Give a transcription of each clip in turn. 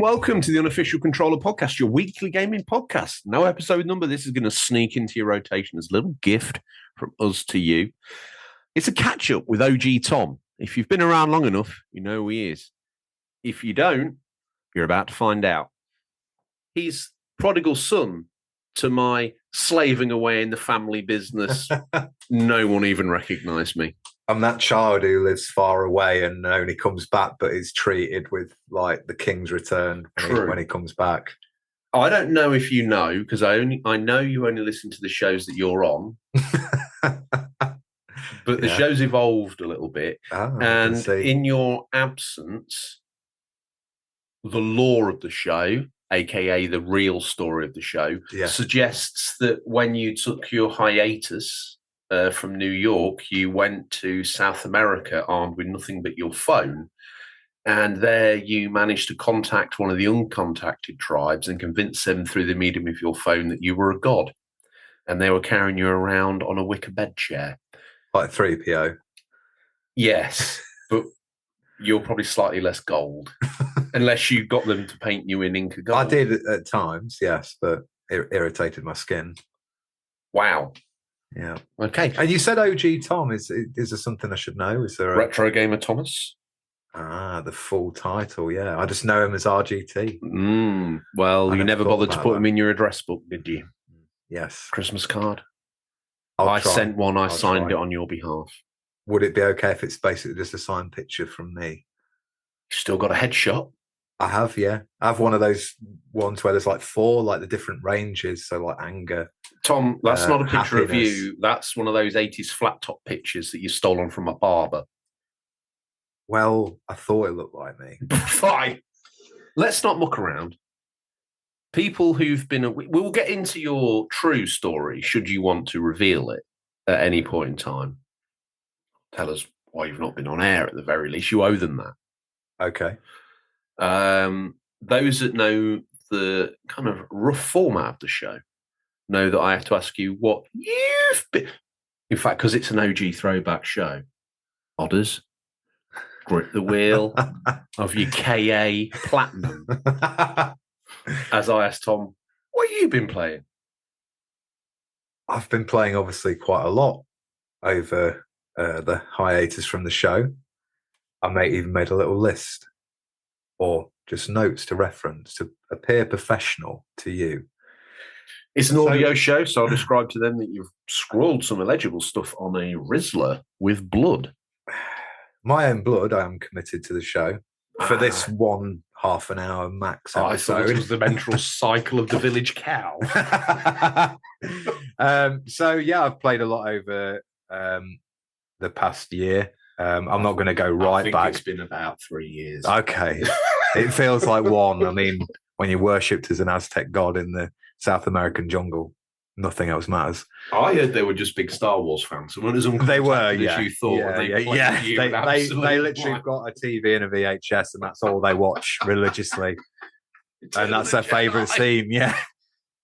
Welcome to the Unofficial Controller Podcast, your weekly gaming podcast. No episode number. This is going to sneak into your rotation as a little gift from us to you. It's a catch-up with OG Tom. If you've been around long enough, you know who he is. If you don't, you're about to find out. He's prodigal son to my slaving away in the family business. No one even recognised me. I'm that child who lives far away and only comes back, but is treated with like the king's return when he comes back. I don't know if you know, because I know you only listen to the shows that you're on. But the show's evolved a little bit. And in your absence, the lore of the show, aka the real story of the show, suggests that when you took your hiatus from New York, you went to South America armed with nothing but your phone. And there you managed to contact one of the uncontacted tribes and convince them through the medium of your phone that you were a god. And they were carrying you around on a wicker bed chair. Like 3PO. Yes, but you're probably slightly less gold. Unless you got them to paint you in Inca gold. I did at times, yes, but it irritated my skin. Wow. Yeah. Okay. And you said OG Tom. Is there something I should know? Is there Retro Gamer Thomas? Ah, the full title, yeah. I just know him as RGT. Well, you never bothered to put him in your address book, did you? Yes. Christmas card? I sent one, I signed it on your behalf. Would it be okay if it's basically just a signed picture from me? You've still got a headshot? I have, yeah. I have one of those ones where there's like 4, like the different ranges. So like anger. Tom, that's not a picture happiness. Of you. That's one of those 80s flat top pictures that you've stolen from a barber. Well, I thought it looked like me. Fine. Let's not muck around. People who've been... We'll get into your true story, should you want to reveal it at any point in time. Tell us why you've not been on air at the very least. You owe them that. Okay. Those that know the kind of rough format of the show know that I have to ask you what you've been... In fact, because it's an OG throwback show. Odders, grip the wheel of your KA Platinum. As I asked Tom, what have you been playing? I've been playing, obviously, quite a lot over the hiatus from the show. I even made a little list or just notes to reference to appear professional to you. It's an audio show, so I'll describe to them that you've scrawled some illegible stuff on a Rizzler with blood. My own blood, I am committed to the show for this 1.5 an hour max episode. I thought it was the mental cycle of the village cow. So, yeah, I've played a lot over the past year. I'm not going to go right back. It's been about 3 years. Okay. It feels like one. I mean, when you're worshipped as an Aztec god in the South American jungle, nothing else matters. I heard they were just big Star Wars fans. So they were, yeah. You thought They literally got a TV and a VHS, and that's all they watch religiously. And that's their favourite scene. Yeah,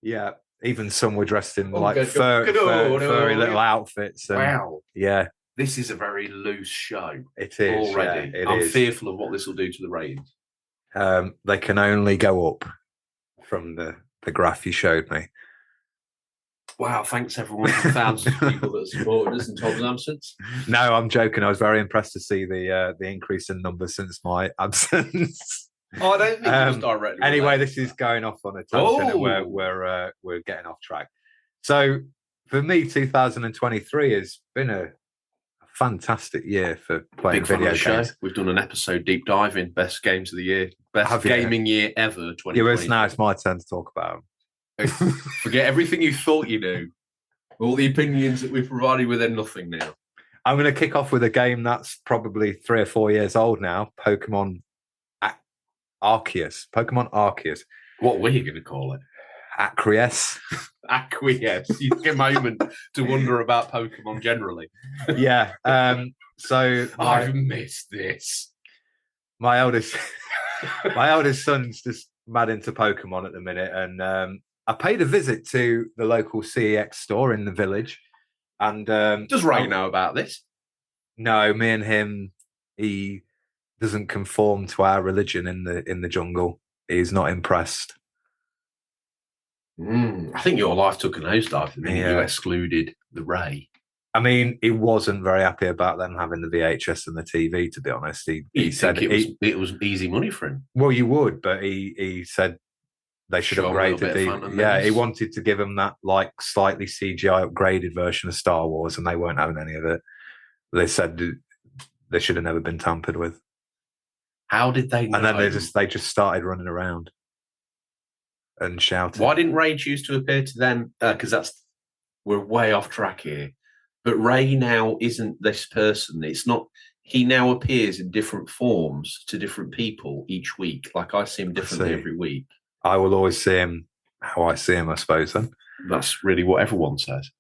yeah. Even some were dressed in furry little outfits. And, wow. Yeah. This is a very loose show. It is already. Yeah, I'm fearful of what this will do to the ratings. They can only go up from the graph you showed me. Wow, thanks everyone for thousands of people that supported us in Tom's absence. No, I'm joking. I was very impressed to see the increase in numbers since my absence. Oh, I don't think it was directly. Anyway, this is going off on a tangent, and we're getting off track. So for me, 2023 has been a fantastic year for playing video games. We've done an episode deep dive in best games of the year, best gaming year ever. 2020. Now it's my turn to talk about them. Forget everything you thought you knew. All the opinions that we've provided with, they're nothing now. I'm going to kick off with a game that's probably 3 or 4 years old now. Pokemon Arceus. What were you going to call it? Acquiesce. You take a moment to wonder about Pokemon generally. Yeah. So I've missed this. My eldest son's just mad into Pokemon at the minute, and I paid a visit to the local CEX store in the village. And does Ray know about this? No, me and him. He doesn't conform to our religion in the jungle. He's not impressed. I think your life took a nosedive the minute you excluded the Ray. I mean, he wasn't very happy about them having the VHS and the TV, to be honest. He said it was easy money for him. Well, you would, but he said they should upgrade the he wanted to give them that like slightly CGI upgraded version of Star Wars, and they weren't having any of it. They said they should have never been tampered with. How did they know? And then they just started running around and shouting. Why didn't Ray choose to appear to them? Because we're way off track here. But Ray now isn't this person. It's not. He now appears in different forms to different people each week. Like I see him differently every week. I will always see him how I see him, I suppose. Then that's really what everyone says.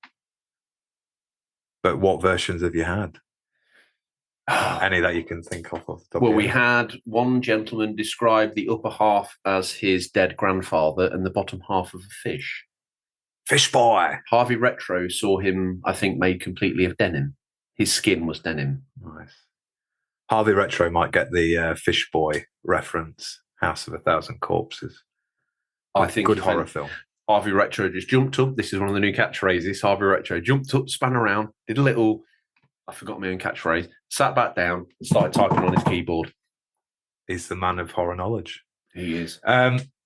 But what versions have you had? Any that you can think of? We had one gentleman describe the upper half as his dead grandfather and the bottom half of a fish. Fish boy. Harvey Retro saw him, I think, made completely of denim. His skin was denim. Nice. Harvey Retro might get the Fish Boy reference. House of a Thousand Corpses. I think good horror film. Harvey Retro just jumped up. This is one of the new catchphrases. Harvey Retro jumped up, span around, did a little. I forgot my own catchphrase. Sat back down, and started typing on his keyboard. He's the man of horror knowledge. He is.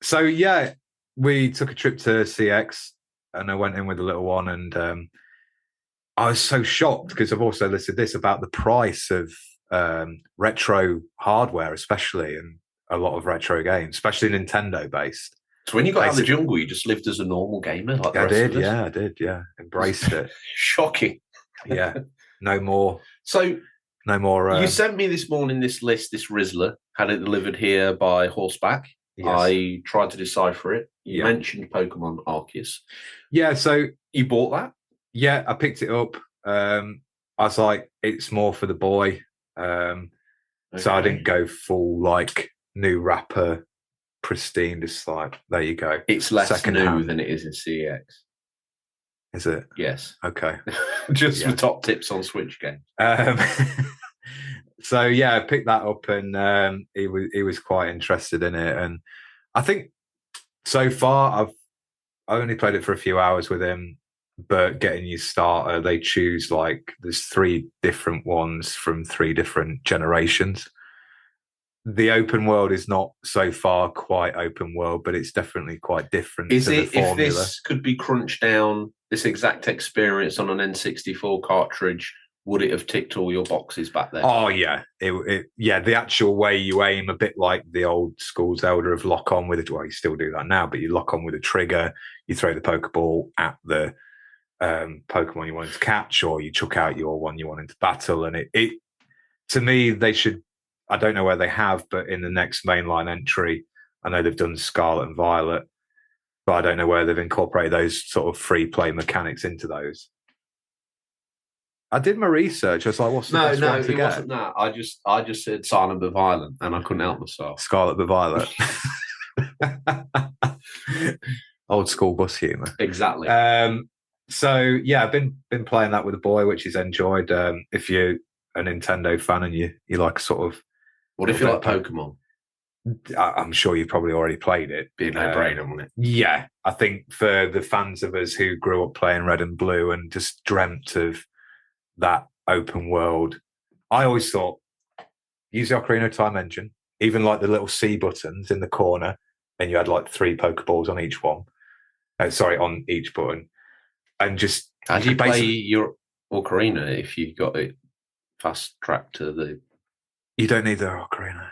So yeah, we took a trip to CX. And I went in with the little one, and I was so shocked because I've also listed this about the price of retro hardware, especially, and a lot of retro games, especially Nintendo based. So when you got out of the jungle, you just lived as a normal gamer? Like I did, yeah. Embraced it. Shocking. Yeah. No more. So no more. You sent me this morning this list, this Rizzler, had it delivered here by horseback. Yes. I tried to decipher it. You mentioned Pokemon Arceus. Yeah, so you bought that? Yeah, I picked it up. I was like, it's more for the boy. So I didn't go full like new wrapper, pristine, just like, there you go. It's less new than it is in CEX. Is it? Yes. Okay. Just for top tips on Switch games. So yeah, I picked that up, and he was quite interested in it. And I think so far I only played it for a few hours with him, but getting your starter, they choose like there's 3 different ones from 3 different generations. The open world is not so far quite open world, but it's definitely quite different. Is it, if this could be crunched down, this exact experience on an N64 cartridge, would it have ticked all your boxes back then? Oh yeah, the actual way you aim, a bit like the old school Zelda of lock on with it. Well, you still do that now, but you lock on with a trigger, you throw the Pokeball at the Pokemon you wanted to catch, or you chuck out your one you wanted to battle. And it to me, they should. I don't know where they have, but in the next mainline entry, I know they've done Scarlet and Violet, but I don't know where they've incorporated those sort of free play mechanics into those. I did my research. I was like, "What's the best one to get?" Wasn't that. I just said Silent but Violent, and I couldn't help myself. Scarlet but Violet. Old school bus humour. Exactly. So yeah, I've been playing that with the boy, which he's enjoyed. If you're a Nintendo fan and you like sort of, what if you like Pokemon? I'm sure you've probably already played it. Be a no-brainer, wouldn't it? Yeah, I think for the fans of us who grew up playing Red and Blue and just dreamt of that open world, I always thought use the Ocarina of Time engine, even like the little C buttons in the corner, and you had like 3 Pokeballs on each one. On each button, and just how do you play your Ocarina if you've got it fast track to the? You don't need the Ocarina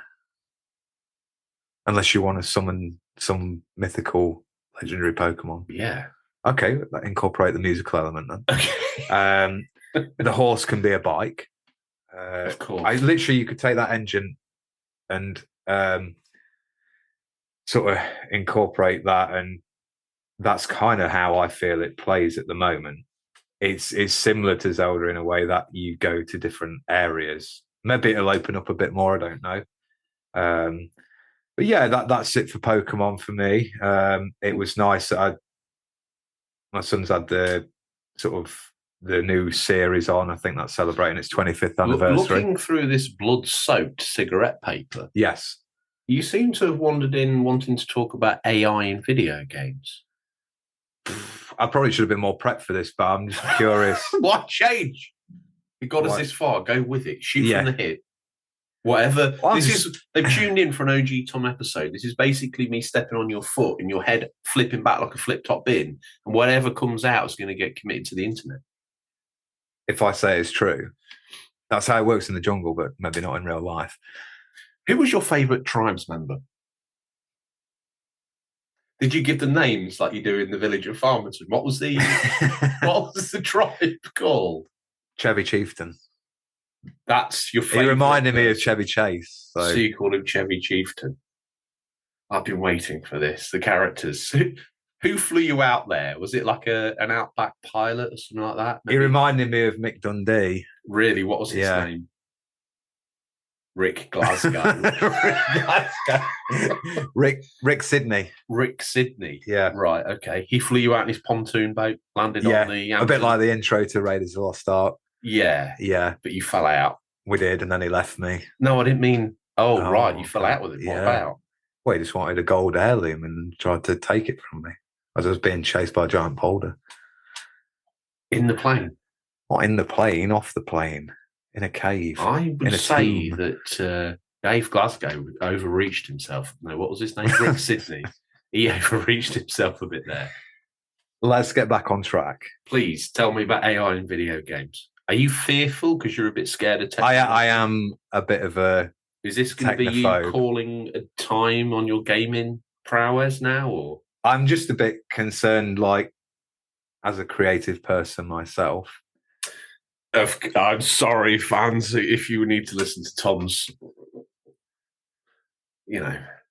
unless you want to summon some mythical legendary Pokemon. Yeah. Okay, incorporate the musical element then. Okay. The horse can be a bike. Of course. You could take that engine and sort of incorporate that, and that's kind of how I feel it plays at the moment. it's similar to Zelda in a way that you go to different areas. Maybe it'll open up a bit more. I don't know. But yeah, that's it for Pokemon for me. It was nice that my son's had the sort of the new series on. I think that's celebrating its 25th anniversary. Looking through this blood-soaked cigarette paper, yes, you seem to have wandered in wanting to talk about AI in video games. I probably should have been more prepped for this, but I'm just curious. What change? You got us this far. Go with it. Shoot from the hip. Whatever. Well, they've tuned in for an OG Tom episode. This is basically me stepping on your foot and your head flipping back like a flip-top bin, and whatever comes out is going to get committed to the internet. If I say it's true, that's how it works in the jungle, but maybe not in real life. Who was your favourite tribes member? Did you give them names like you do in the village of Famerton? What was the tribe called? Chevy Chieftain. That's your favourite. He reminded me of Chevy Chase. So you called him Chevy Chieftain. I've been waiting for this. The characters. Who flew you out there? Was it like an Outback pilot or something like that? Maybe? He reminded me of Mick Dundee. Really? What was his name? Rick Glasgow. Rick Sidney. Rick Sidney. Yeah. Right, okay. He flew you out in his pontoon boat, landed on the... A bit like the intro to Raiders of the Lost Ark. Yeah. Yeah. But you fell out. We did, and then he left me. No, I didn't mean... Oh, right, you fell out with it. What about? Well, he just wanted a gold heirloom and tried to take it from me as I was being chased by a giant boulder. In the plane? Not in the plane, off the plane. In a cave. I would say that Dave Glasgow overreached himself. No, what was his name? Rick Sidney. He overreached himself a bit there. Let's get back on track. Please tell me about AI in video games. Are you fearful because you're a bit scared of technology? I am a bit of a Is this going to be you calling a time on your gaming prowess now? Or I'm just a bit concerned, like, as a creative person myself. I'm sorry, fans, if you need to listen to Tom's,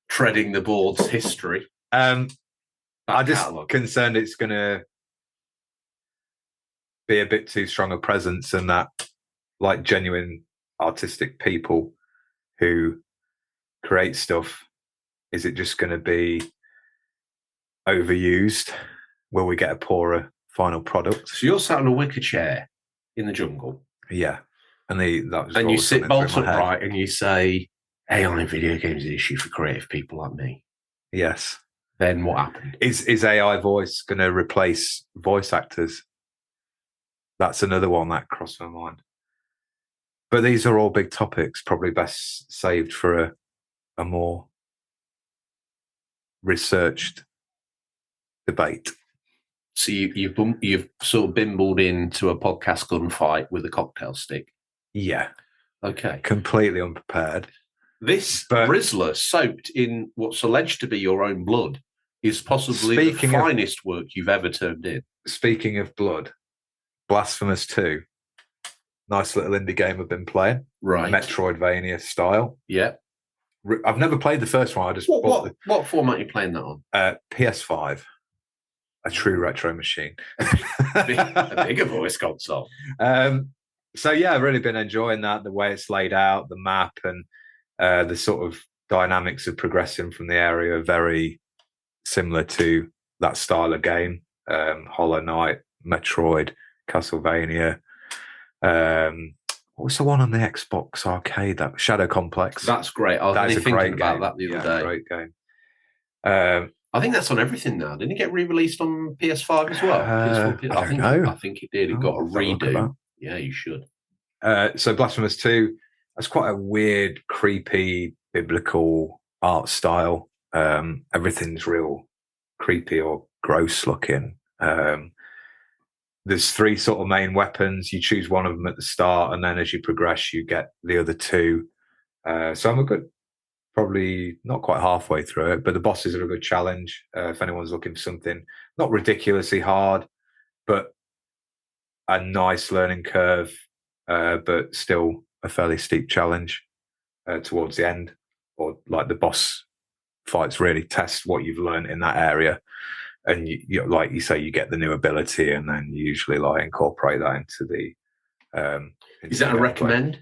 treading the boards history. I'm just concerned it's going to be a bit too strong a presence, and that, like, genuine artistic people who create stuff, is it just going to be overused? Will we get a poorer final product? So you're sat in a wicker chair in the jungle. Yeah. And you sit bolt upright and you say, AI in video games is an issue for creative people like me. Yes. Then what happened? Is AI voice going to replace voice actors? That's another one that crossed my mind. But these are all big topics, probably best saved for a more researched debate. So you've sort of bimbled into a podcast gunfight with a cocktail stick. Yeah. Okay. Completely unprepared. This Rizzler soaked in what's alleged to be your own blood is possibly the finest work you've ever turned in. Speaking of blood, Blasphemous 2. Nice little indie game I've been playing. Right. Metroidvania style. Yeah. I've never played the first one. I just what format are you playing that on? PS5. A true retro machine. A bigger voice console. So yeah, I've really been enjoying that, the way it's laid out, the map, and the sort of dynamics of progressing from the area are very similar to that style of game. Hollow Knight, Metroid, Castlevania. What was the one on the Xbox arcade? That Shadow Complex. That's great. I was thinking about that the other day. Great game. I think that's on everything now. Didn't it get re-released on PS5 as well? I think it did. It got a redo. Yeah, you should. So Blasphemous 2, that's quite a weird, creepy, biblical art style. Everything's real creepy or gross looking. There's 3 sort of main weapons. You choose one of them at the start, and then as you progress, you get the other 2. So I'm probably not quite halfway through it, but the bosses are a good challenge. If anyone's looking for something not ridiculously hard, but a nice learning curve, but still a fairly steep challenge towards the end, or like the boss fights really test what you've learned in that area. and like you say, you get the new ability, and then you usually like incorporate that into the. Is that a recommend?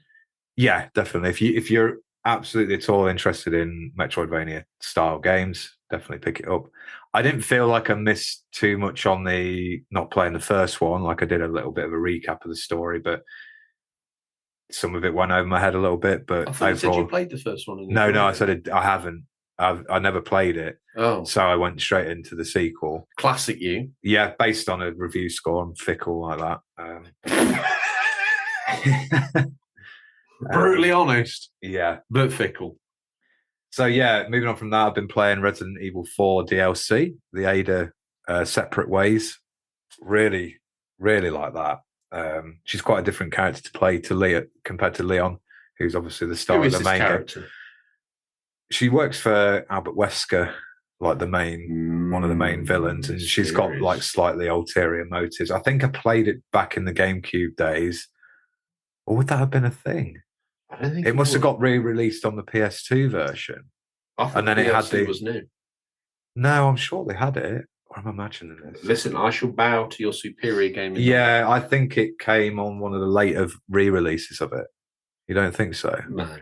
Yeah, definitely. If you're absolutely at all interested in Metroidvania style games, definitely pick it up. I didn't feel like I missed too much on the not playing the first one. Like I did a little bit of a recap of the story, but some of it went over my head a little bit. But I thought you said you played the first one. No, I said I haven't. I never played it. Oh, so I went straight into the sequel. Classic you. Yeah, based on a review score. I'm fickle like that. Brutally honest. Yeah. But fickle. So yeah, moving on from that, I've been playing Resident Evil 4 DLC, the Ada Separate Ways. Really, really like that. She's quite a different character to play to Leah compared to Leon, who's obviously the star of the main character. Game. She works for Albert Wesker, like one of the main villains, and she's got like slightly ulterior motives. I think I played it back in the GameCube days. Or would that have been a thing? I don't think it must have got re-released on the PS2 version. And then it had was new. No, I'm sure they had it. Or am I imagining this? Listen, I shall bow to your superior gaming. Yeah, I think it came on one of the later re-releases of it. You don't think so? No.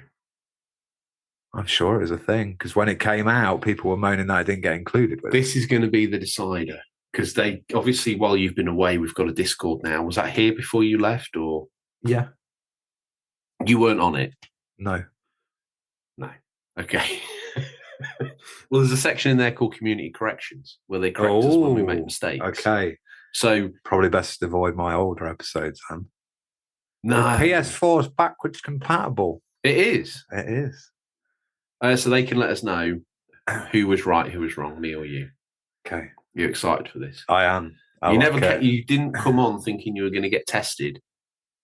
I'm sure it was a thing because when it came out, people were moaning that it didn't get included with This is going to be the decider because they obviously, while you've been away, we've got a Discord now. Was that here before you left, or? Yeah. You weren't on it? No. Okay. Well, there's a section in there called Community Corrections where they correct us when we make mistakes. Okay. So probably best to avoid my older episodes then. No. PS4 is backwards compatible. It is. It is. So they can let us know who was right, who was wrong, me or you. Okay. You're excited for this? I am. You didn't come on thinking you were going to get tested.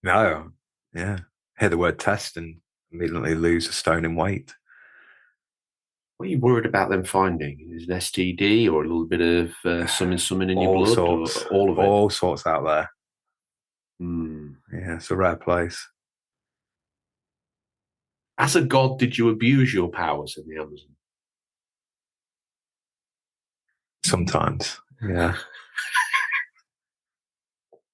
No. Yeah. Hear the word test and immediately lose a stone in weight. What are you worried about them finding? Is it an STD or a little bit of something in your blood? Sorts. Or all of it? All sorts out there. Mm. Yeah, it's a rare place. As a god, did you abuse your powers in the Amazon? Sometimes, yeah.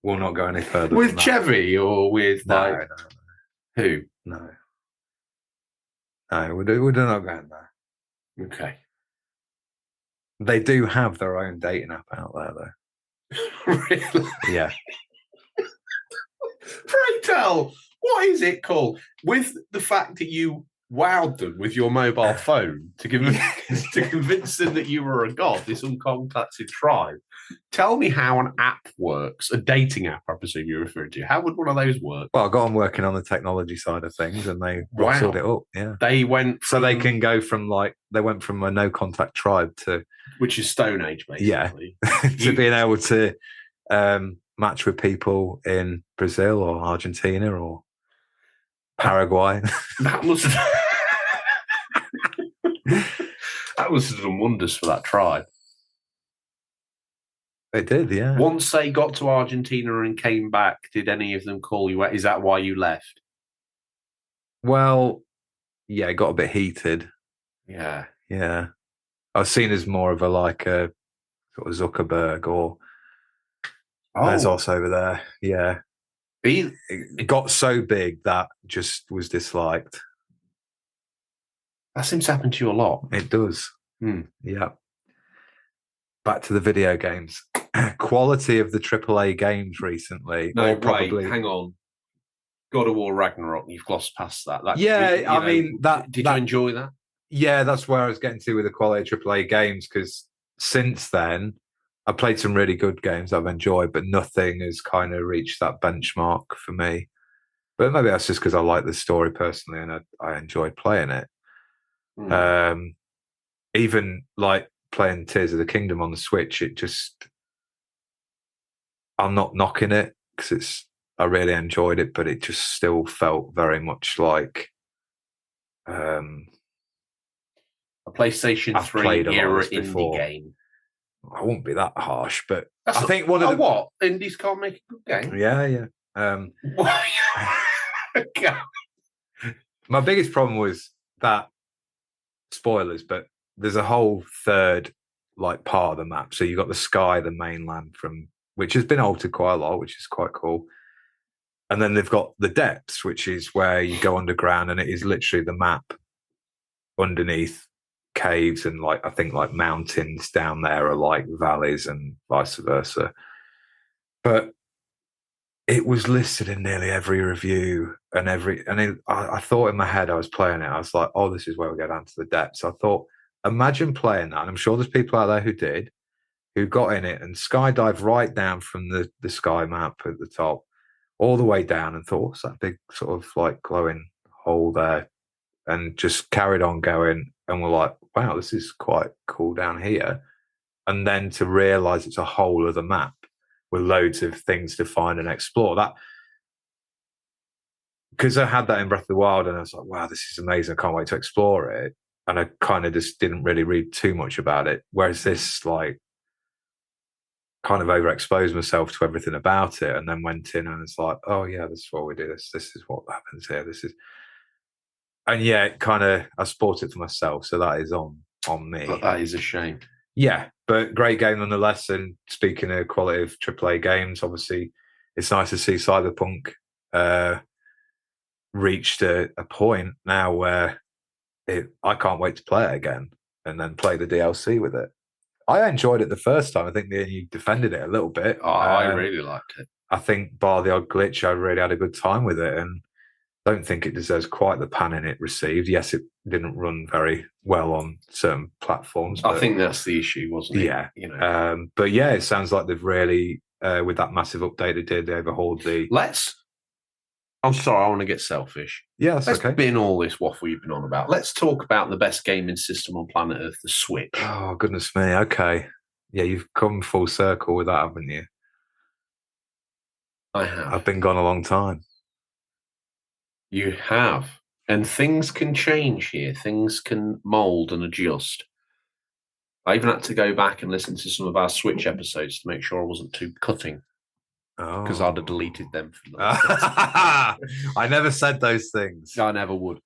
We'll not go any further. With Chevy or with no. Who? No, we're not going there. Okay. They do have their own dating app out there, though. Really? Yeah. Pray tell, what is it called? With the fact that you wowed them with your mobile phone to convince them that you were a god, this uncontacted tribe. Tell me how an app works, a dating app, I presume you're referring to. How would one of those work? Well, I got on working on the technology side of things, and they rustled it up. Yeah, they went so they can go from they went from a no contact tribe to, which is Stone Age, basically. Yeah, to being able to match with people in Brazil or Argentina or Paraguay. That must have done wonders for that tribe. It did, yeah. Once they got to Argentina and came back, did any of them call you? Is that why you left? Well, yeah, it got a bit heated. Yeah. Yeah. I was seen as more of a sort of Zuckerberg or Bezos over there. Yeah. It got so big that just was disliked. That seems to happen to you a lot. It does. Hmm. Yeah. Back to the video games. Quality of the AAA games recently. No, probably. Hang on. God of War Ragnarok. You've glossed past that. Did you enjoy that? Yeah, that's where I was getting to with the quality of AAA games, because since then, I played some really good games that I've enjoyed, but nothing has kind of reached that benchmark for me. But maybe that's just because I like the story personally and I enjoyed playing it. Mm. Even like playing Tears of the Kingdom on the Switch, I'm not knocking it because I really enjoyed it, but it just still felt very much like a PlayStation 3 era indie game. I won't be that harsh, but I think one of the what indies can't make a good game. Yeah. My biggest problem was that spoilers, but there's a whole third like part of the map. So you've got the sky, the mainland, which has been altered quite a lot, which is quite cool. And then they've got the depths, which is where you go underground, and it is literally the map underneath caves, and like I think like mountains down there are like valleys and vice versa. But it was listed in nearly every review and I thought in my head, I was playing it, I was like, oh, this is where we go down to the depths. I thought, imagine playing that. And I'm sure there's people out there who got in it and skydived right down from the sky map at the top all the way down and thought, what's that big sort of like glowing hole there? And just carried on going. And we're like, wow, this is quite cool down here. And then to realize it's a whole other map with loads of things to find and explore. That, because I had that in Breath of the Wild, and I was like, wow, this is amazing. I can't wait to explore it. And I kind of just didn't really read too much about it. Whereas this, like, kind of overexposed myself to everything about it, and then went in and it's like, oh yeah, this is what we do. This is what happens here. This is, and yeah, it kind of, I sport it for myself, so that is on me. But that is a shame. Yeah, but great game nonetheless. And speaking of quality of AAA games, obviously, it's nice to see Cyberpunk reached a point now where I can't wait to play it again and then play the DLC with it. I enjoyed it the first time. I think you defended it a little bit. Oh, I really liked it. I think bar the odd glitch, I really had a good time with it, and don't think it deserves quite the panning it received. Yes, it didn't run very well on certain platforms. I think that's the issue, wasn't it? Yeah. But yeah, it sounds like they've really, with that massive update they overhauled the... I'm sorry, I want to get selfish. Yeah, that's Let's okay. bin all this waffle you've been on about. Let's talk about the best gaming system on planet Earth, the Switch. Oh, goodness me. Okay. Yeah, you've come full circle with that, haven't you? I have. I've been gone a long time. You have. And things can change here. Things can mould and adjust. I even had to go back and listen to some of our Switch episodes to make sure I wasn't too cutting. Because I'd have deleted them from the I never said those things. I never would.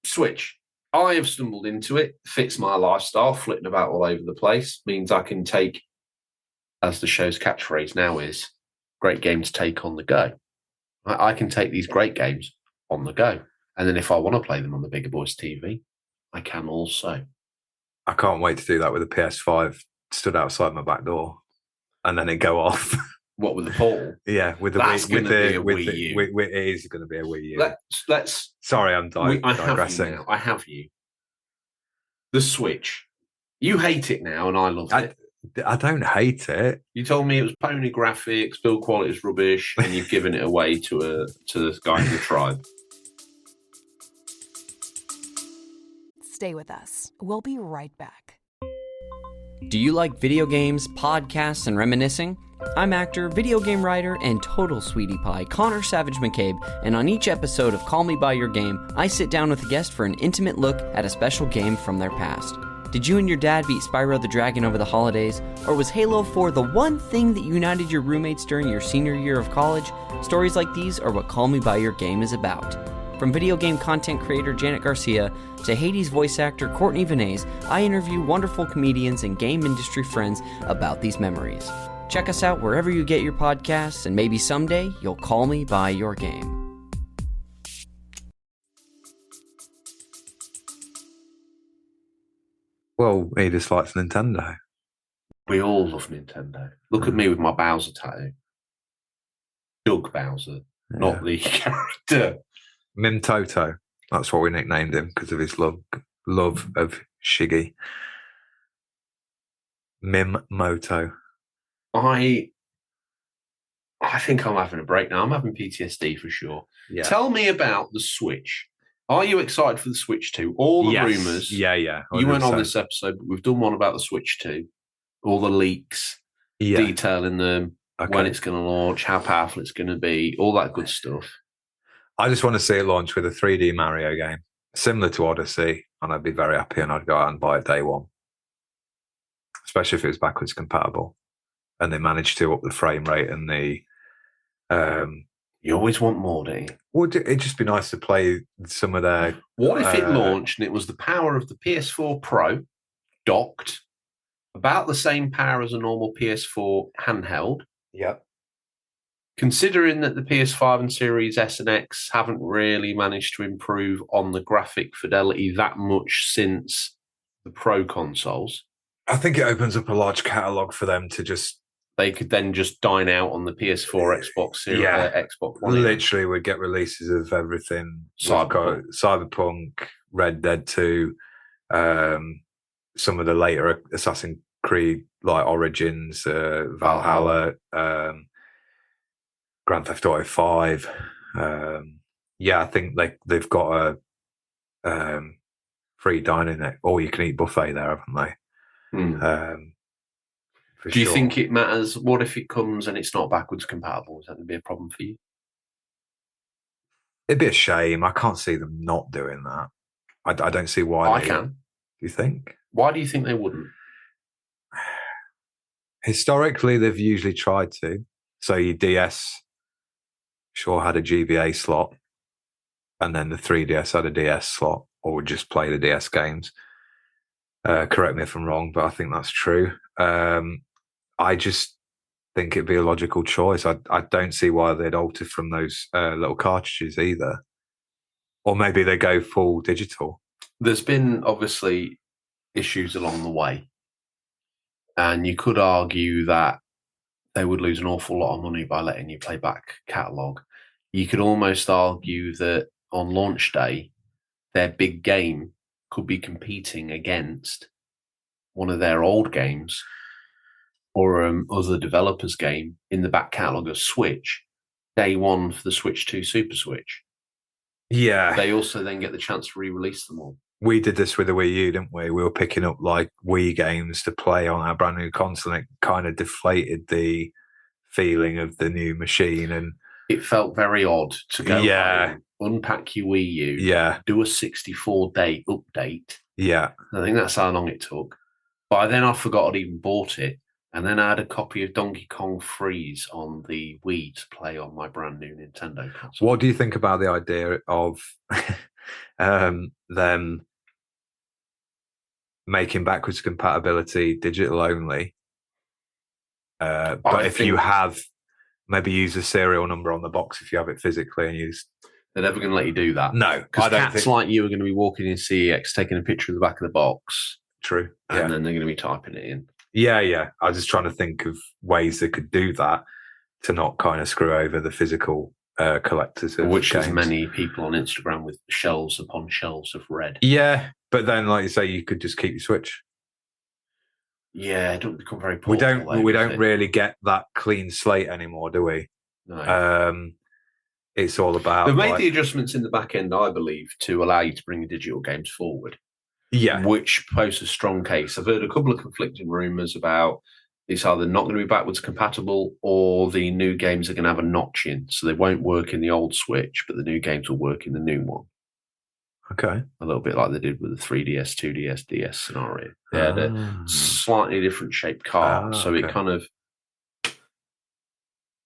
Switch. I have stumbled into it. Fits my lifestyle. Flitting about all over the place. Means I can take, as the show's catchphrase now is, great game to take on the go. I can take these great games on the go. And then if I want to play them on the bigger boys TV, I can also. I can't wait to do that with a PS5 stood outside my back door and then it go off. What, with the Portal? Yeah, with the That's going to be a Wii U. It is going to be a Wii U. Let's. Sorry, I'm digressing. I have you. The Switch. You hate it now, and I love it. I don't hate it. You told me it was pony graphics, build quality is rubbish, and you've given it away to the guy in the tribe. Stay with us. We'll be right back. Do you like video games, podcasts, and reminiscing? I'm actor, video game writer, and total sweetie pie Connor Savage McCabe, and on each episode of Call Me By Your Game, I sit down with a guest for an intimate look at a special game from their past. Did you and your dad beat Spyro the Dragon over the holidays? Or was Halo 4 the one thing that united your roommates during your senior year of college? Stories like these are what Call Me By Your Game is about. From video game content creator Janet Garcia to Hades voice actor Courtney Vinay's, I interview wonderful comedians and game industry friends about these memories. Check us out wherever you get your podcasts, and maybe someday you'll call me by your game. Well, he just likes Nintendo. We all love Nintendo. Look at me with my Bowser tattoo. Doug Bowser, not the character. Mimtoto. That's what we nicknamed him because of his love of Shiggy. Mimmoto. I think I'm having a break now. I'm having PTSD for sure. Yeah. Tell me about the Switch. Are you excited for the Switch 2? All the rumours. Yeah. 100%. You went on this episode, but we've done one about the Switch 2. All the leaks, detailing them, when it's going to launch, how powerful it's going to be, all that good stuff. I just want to see it launch with a 3D Mario game, similar to Odyssey, and I'd be very happy and I'd go out and buy it day one. Especially if it was backwards compatible. And they managed to up the frame rate and the... you always want more, don't you? Would it just be nice to play some of their... What if it launched and it was the power of the PS4 Pro docked about the same power as a normal PS4 handheld. Yep. Considering that the PS5 and Series S and X haven't really managed to improve on the graphic fidelity that much since the Pro consoles. I think it opens up a large catalogue for them to just... They could then just dine out on the PS4, Xbox Series, Xbox One. Literally, we'd get releases of everything. Cyberpunk, Red Dead 2, some of the later Assassin's Creed, like Origins, Valhalla, Grand Theft Auto 5. I think they've got a free dining, all you can eat buffet there, haven't they? Do you think it matters? What if it comes and it's not backwards compatible? Is that going to be a problem for you? It'd be a shame. I can't see them not doing that. I don't see why. I can. Do you think? Why do you think they wouldn't? Historically, they've usually tried to. So your DS sure had a GBA slot, and then the 3DS had a DS slot, or would just play the DS games. Correct me if I'm wrong, but I think that's true. I just think it'd be a logical choice. I don't see why they'd alter from those little cartridges either. Or maybe they go full digital. There's been obviously issues along the way. And you could argue that they would lose an awful lot of money by letting you play back catalogue. You could almost argue that on launch day, their big game could be competing against one of their old games or other developers' game in the back catalogue of Switch, day one for the Switch 2 Super Switch. Yeah. They also then get the chance to re-release them all. We did this with the Wii U, didn't we? We were picking up like Wii games to play on our brand new console, and it kind of deflated the feeling of the new machine. And it felt very odd to go home, unpack your Wii U, do a 64-day update. Yeah. I think that's how long it took. But then I forgot I'd even bought it. And then I had a copy of Donkey Kong Freeze on the Wii to play on my brand new Nintendo console. What do you think about the idea of them making backwards compatibility digital only? But if you have, maybe use a serial number on the box if you have it physically and use... They're never going to let you do that. No. Because cats like you are going to be walking in CEX, taking a picture of the back of the box. True. And then they're going to be typing it in. Yeah. I was just trying to think of ways they could do that to not kind of screw over the physical collectors of which games. is many people on Instagram with shelves upon shelves of Red. Yeah, but then, like you say, you could just keep your Switch. Yeah, it doesn't become very portable. We don't really get that clean slate anymore, do we? No. It's all about... They've made the adjustments in the back end, I believe, to allow you to bring the digital games forward. Yeah. Which poses a strong case. I've heard a couple of conflicting rumours about it's either not going to be backwards compatible or the new games are going to have a notch in. So they won't work in the old Switch, but the new games will work in the new one. Okay. A little bit like they did with the 3DS, 2DS, DS scenario. They had a slightly different shaped card. So it kind of, a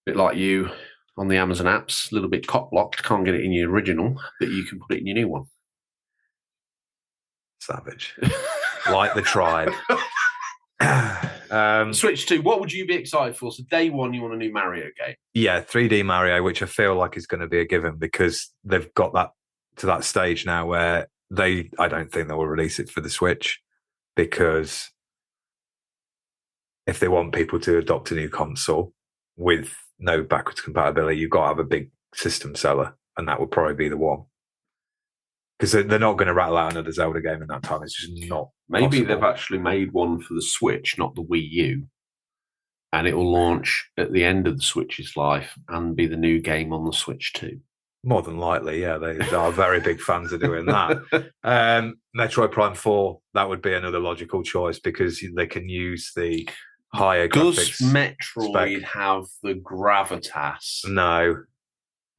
bit like you on the Amazon apps, a little bit cock-blocked, can't get it in your original, but you can put it in your new one. Savage. Like the tribe. Switch 2, what would you be excited for? So day one, you want a new Mario game? Yeah, 3D Mario, which I feel like is going to be a given because they've got that to that stage now where I don't think they will release it for the Switch because if they want people to adopt a new console with no backwards compatibility, you've got to have a big system seller, and that would probably be the one. Because they're not going to rattle out another Zelda game in that time. It's just not Maybe possible. They've actually made one for the Switch, not the Wii U, and it will launch at the end of the Switch's life and be the new game on the Switch too. More than likely, yeah. They are very big fans of doing that. Metroid Prime 4, that would be another logical choice because they can use the higher graphics. Does Metroid have the gravitas? No.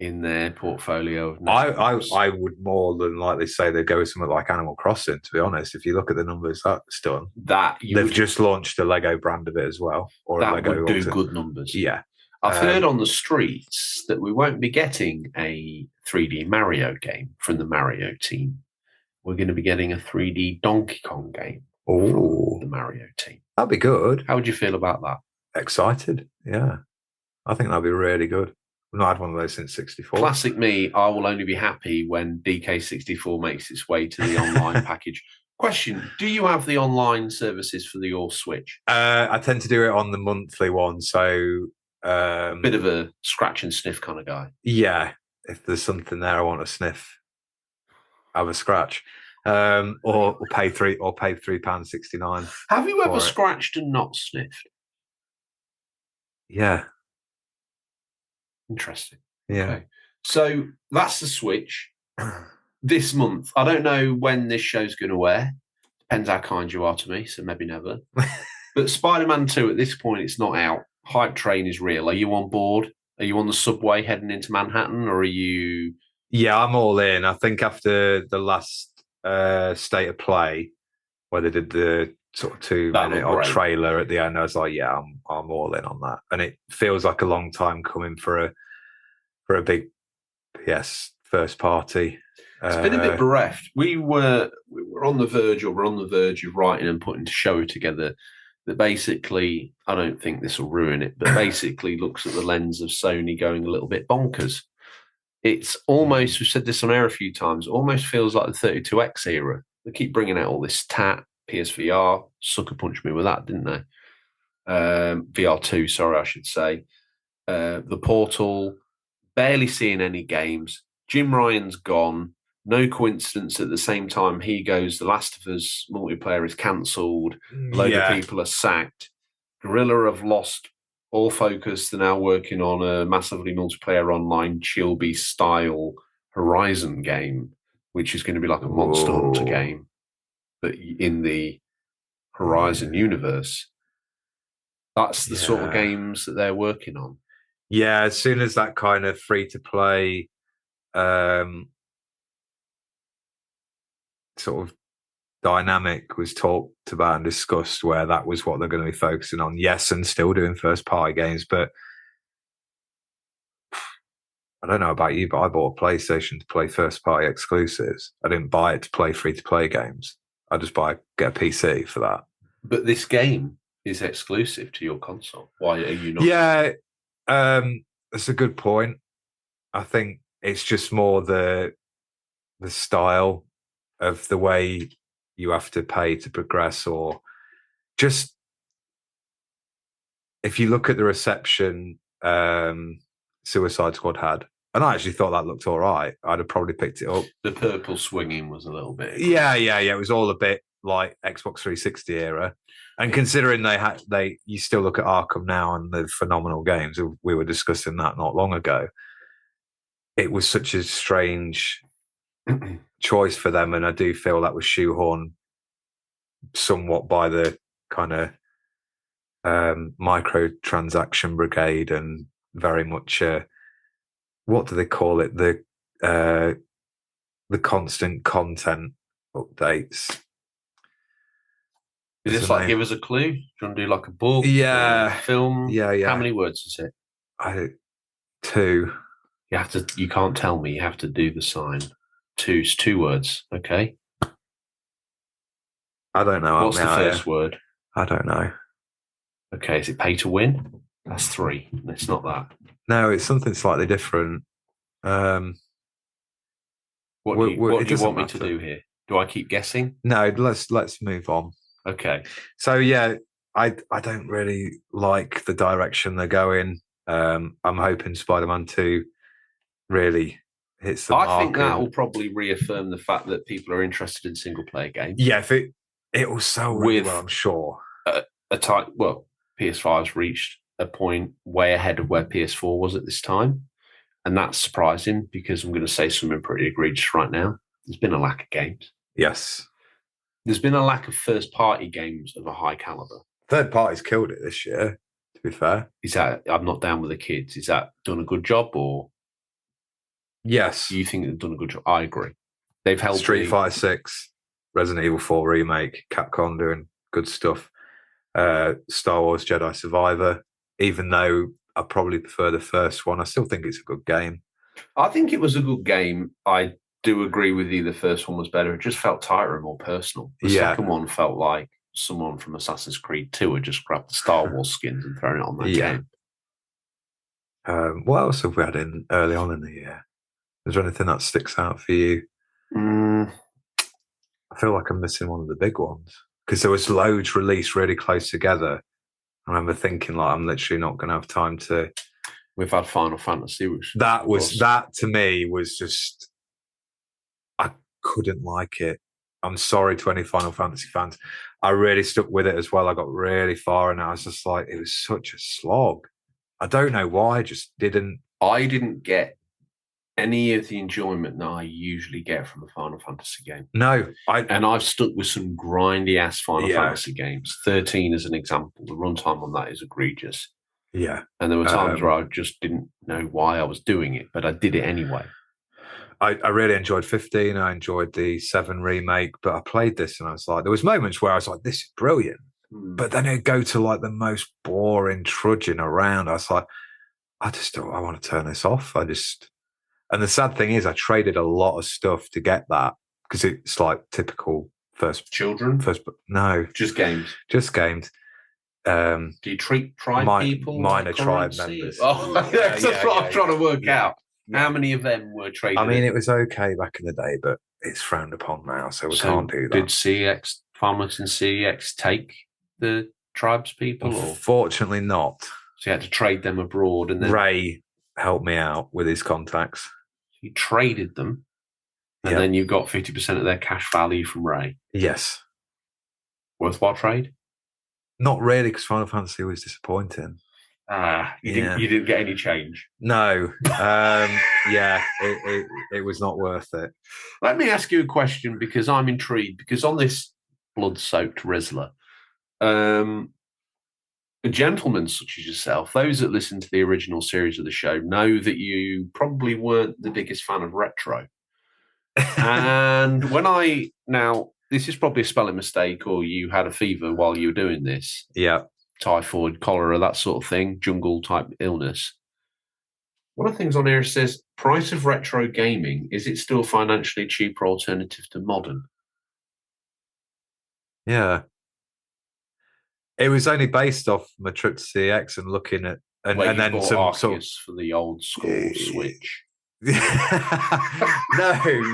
In their portfolio of I would more than likely say they'd go with something like Animal Crossing, to be honest. If you look at the numbers that's done. They've just launched a Lego brand of it as well. Or that a Lego would do good numbers. Yeah. I've heard on the streets that we won't be getting a 3D Mario game from the Mario team. We're going to be getting a 3D Donkey Kong game. from the Mario team. That'd be good. How would you feel about that? Excited, yeah. I think that'd be really good. I've not had one of those since 64. Classic me, I will only be happy when DK64 makes its way to the online package. Question, do you have the online services for your Switch? I tend to do it on the monthly one, so... bit of a scratch and sniff kind of guy. Yeah, if there's something there I want to sniff, have a scratch. Or pay £3.69. Have you ever scratched and not sniffed? Yeah. Interesting. Yeah. Okay. So that's the Switch. This month, I don't know when this show's going to air. Depends how kind you are to me, so maybe never. But Spider-Man 2, at this point, it's not out. Hype train is real. Are you on board? Are you on the subway heading into Manhattan, or are you... Yeah, I'm all in. I think after the last State of Play, where they did the sort of 2-minute odd trailer at the end, I was like, yeah, I'm all in on that. And it feels like a long time coming for a big PS first party. It's been a bit bereft. We were on the verge, or we're on the verge of writing and putting a show together that basically, I don't think this will ruin it, but basically looks at the lens of Sony going a little bit bonkers. It's almost, we've said this on air a few times, almost feels like the 32X era. They keep bringing out all this TAT, PSVR, sucker punched me with that, didn't they? VR2, sorry, I should say. The Portal, barely seeing any games. Jim Ryan's gone. No coincidence, at the same time he goes, The Last of Us multiplayer is cancelled. A load of people are sacked. Guerrilla have lost all focus. They're now working on a massively multiplayer online Chilby style Horizon game, which is going to be like a Monster Hunter game, but in the Horizon universe. That's the sort of games that they're working on. Yeah, as soon as that kind of free-to-play sort of dynamic was talked about and discussed, where that was what they're going to be focusing on. Yes, and still doing first-party games, but I don't know about you, but I bought a PlayStation to play first-party exclusives. I didn't buy it to play free-to-play games. I just get a PC for that. But this game is exclusive to your console. Why are you not? Yeah, that's a good point. I think it's just more the style of the way you have to pay to progress, or just if you look at the reception Suicide Squad had, and I actually thought that looked all right. I'd have probably picked it up. The purple swinging was a little bit. Yeah. It was all a bit like Xbox 360 era. And considering you still look at Arkham now and the phenomenal games, we were discussing that not long ago. It was such a strange choice for them, and I do feel that was shoehorned somewhat by the kind of microtransaction brigade, and very much what do they call it? The constant content updates. Is this like, give us a clue? Do you want to do like a book? Yeah. A film? Yeah. How many words is it? 2. You can't tell me. You have to do the sign. 2 words. Okay. I don't know. What's the first word? I don't know. Okay. Is it pay to win? That's 3. It's not that. No, it's something slightly different. What do you want me to do here? Do I keep guessing? No, let's move on. Okay. So yeah, I don't really like the direction they're going. I'm hoping Spider-Man 2 really hits the mark. I think that will probably reaffirm the fact that people are interested in single-player games. Yeah, if it will sell really well, I'm sure. PS5's reached a point way ahead of where PS4 was at this time, and that's surprising because I'm going to say something pretty egregious right now. There's been a lack of games. Yes. There's been a lack of first-party games of a high caliber. Third party's killed it this year, to be fair. I'm not down with the kids. Is that done a good job, or? Yes. Do you think they've done a good job? I agree. They've held Street Fighter 6, Resident Evil 4 remake, Capcom doing good stuff. Star Wars Jedi Survivor, even though I probably prefer the first one, I still think it's a good game. I think it was a good game. I do agree with you. The first one was better. It just felt tighter and more personal. The second one felt like someone from Assassin's Creed 2 had just grabbed the Star Wars skins and thrown it on that game. What else have we had in early on in the year? Is there anything that sticks out for you? I feel like I'm missing one of the big ones because there was loads released really close together. I remember thinking, like, I'm literally not going to have time to. We've had Final Fantasy. That to me was just. I couldn't like it. I'm sorry to any Final Fantasy fans. I really stuck with it as well. I got really far, and I was just like, it was such a slog. I don't know why. I just didn't. I didn't get any of the enjoyment that I usually get from a Final Fantasy game. No. I've stuck with some grindy ass Final Fantasy games. 13 as an example. The runtime on that is egregious. Yeah. And there were times where I just didn't know why I was doing it, but I did it anyway. I really enjoyed 15. I enjoyed the 7 remake, but I played this and I was like, there was moments where I was like, this is brilliant. But then it'd go to like the most boring trudging around. I was like, I want to turn this off. And the sad thing is I traded a lot of stuff to get that because it's like typical No. Just games. Do you treat tribe people? Minor tribe members. Oh, that's what I'm trying to work out. How many of them were traded? I mean, it was okay back in the day, but it's frowned upon now, so we can't do that. Did Famerton CEX take the tribes people? Unfortunately not. So you had to trade them abroad, and then Ray helped me out with his contacts. You traded them, and then you got 50% of their cash value from Ray. Yes. Worthwhile trade? Not really, because Final Fantasy was disappointing. You didn't get any change. No. It was not worth it. Let me ask you a question because I'm intrigued. Because on this blood-soaked Rizzler, gentlemen such as yourself, those that listen to the original series of the show, know that you probably weren't the biggest fan of retro. And this is probably a spelling mistake, or you had a fever while you were doing this. Yeah. Typhoid, cholera, that sort of thing, jungle type illness. One of the things on here says, price of retro gaming, is it still financially cheaper alternative to modern? Yeah. It was only based off my trip to CX and looking at and then some Arceus sort of for the old school Switch. No,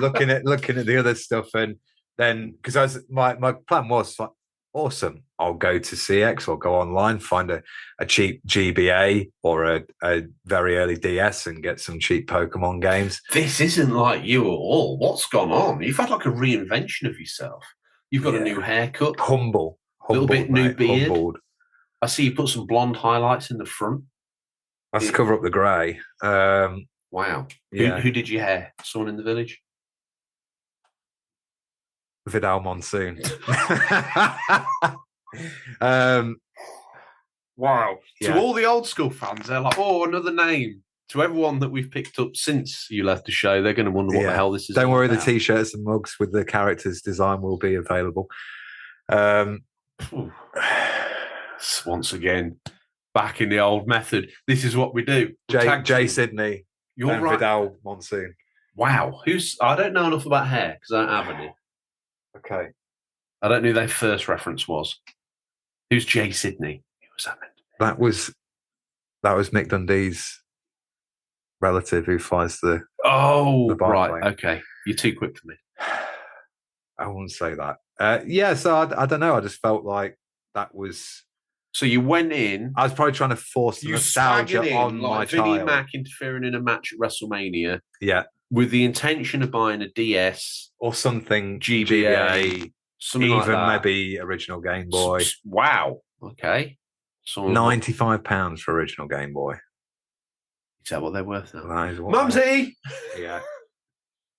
looking at the other stuff, and then because my plan was like, awesome, I'll go to CX or go online, find a cheap GBA or a very early DS and get some cheap Pokemon games. This isn't like you at all. What's gone on? You've had like a reinvention of yourself. You've got a new haircut. Humble, little bit new beard. Humbled. I see you put some blonde highlights in the front. That's to cover up the grey. Wow. Yeah. Who did your hair? Someone in the village? Vidal Monsoon. Wow. To all the old school fans, they're like, oh, another name. To everyone that we've picked up since you left the show, they're going to wonder what the hell this is. Don't worry, the T-shirts and mugs with the characters' design will be available. Once again, back in the old method. This is what we do. Jay Sydney. You're and right. Vidal Monsoon. Wow. I don't know enough about hair because I don't have any. Okay. I don't know who their first reference was. Who's Jay Sydney? Who was that meant to be? That was Mick Dundee's relative who flies the right. plane. Okay. You're too quick for me. I wouldn't say that. So I don't know. I just felt like that was. So you went in. I was probably trying to force the nostalgia on my child. Vinnie Mac interfering in a match at WrestleMania. Yeah. With the intention of buying a DS or something, GBA, something even like maybe original Game Boy. Wow. Okay. £95 for original Game Boy. Is that what they're worth now? That is what Mumsy! Yeah.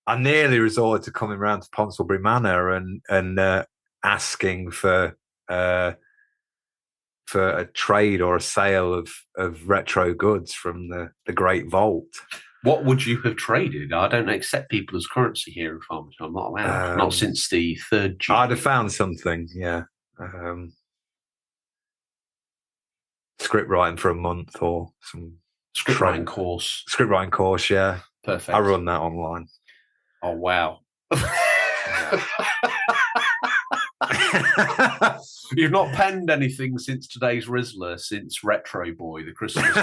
I nearly resorted to coming round to Ponsonbury Manor and asking for a trade or a sale of retro goods from the Great Vault. What would you have traded? I don't accept people as currency here in Famerton. I'm not allowed. Not since the third G. I'd have found something, yeah. Script writing for a month or some script writing course. Script writing course, yeah. Perfect. I run that online. Oh, wow. You've not penned anything since today's Rizzler, since Retro Boy, the Christmas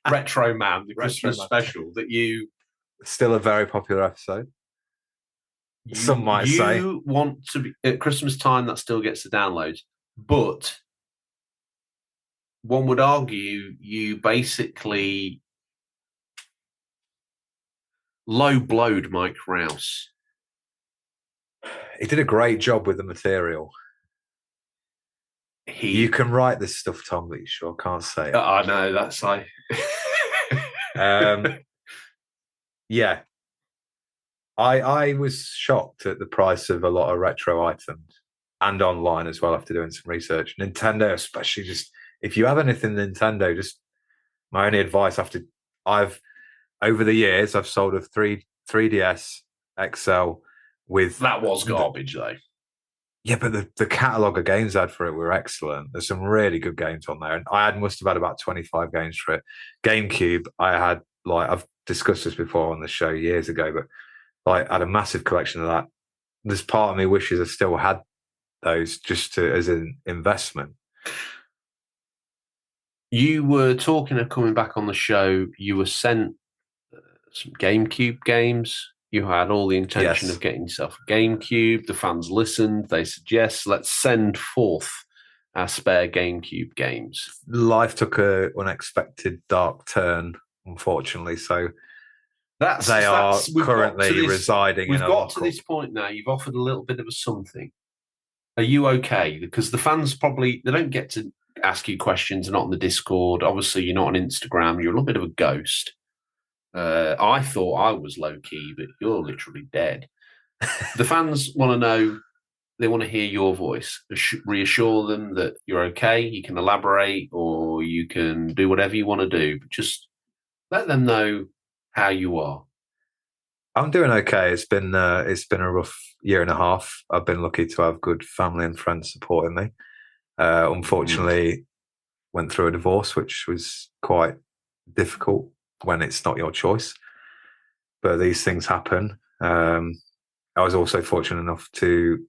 Retro Man, the Christmas special that you... Still a very popular episode. Some might say. You want to be... At Christmas time, that still gets the downloads. But one would argue you basically low-blowed Mike Rouse. He did a great job with the material. You can write this stuff, Tom, but you sure can't say it. I know, that's like... Yeah. I was shocked at the price of a lot of retro items and online as well after doing some research. Nintendo, especially, just if you have anything Nintendo, just my only advice over the years, I've sold a 3DS XL with... That was garbage, though. Yeah, but the catalogue of games I had for it were excellent. There's some really good games on there. And must have had about 25 games for it. GameCube, I had, I've discussed this before on the show years ago, but I had a massive collection of that. This part of me wishes I still had those just as an investment. You were talking of coming back on the show. You were sent some GameCube games. You had all the intention of getting yourself a GameCube. The fans listened. They suggest, let's send forth our spare GameCube games. Life took an unexpected dark turn, unfortunately. So they are currently residing in a local. We've got to this point now. You've offered a little bit of a something. Are you okay? Because the fans they don't get to ask you questions. They're not on the Discord. Obviously, you're not on Instagram. You're a little bit of a ghost. I thought I was low-key, but you're literally dead. The fans want to know, they want to hear your voice. Reassure them that you're okay, you can elaborate, or you can do whatever you want to do. But just let them know how you are. I'm doing okay. It's been a rough year and a half. I've been lucky to have good family and friends supporting me. Unfortunately, went through a divorce, which was quite difficult when it's not your choice, but these things happen. I was also fortunate enough to,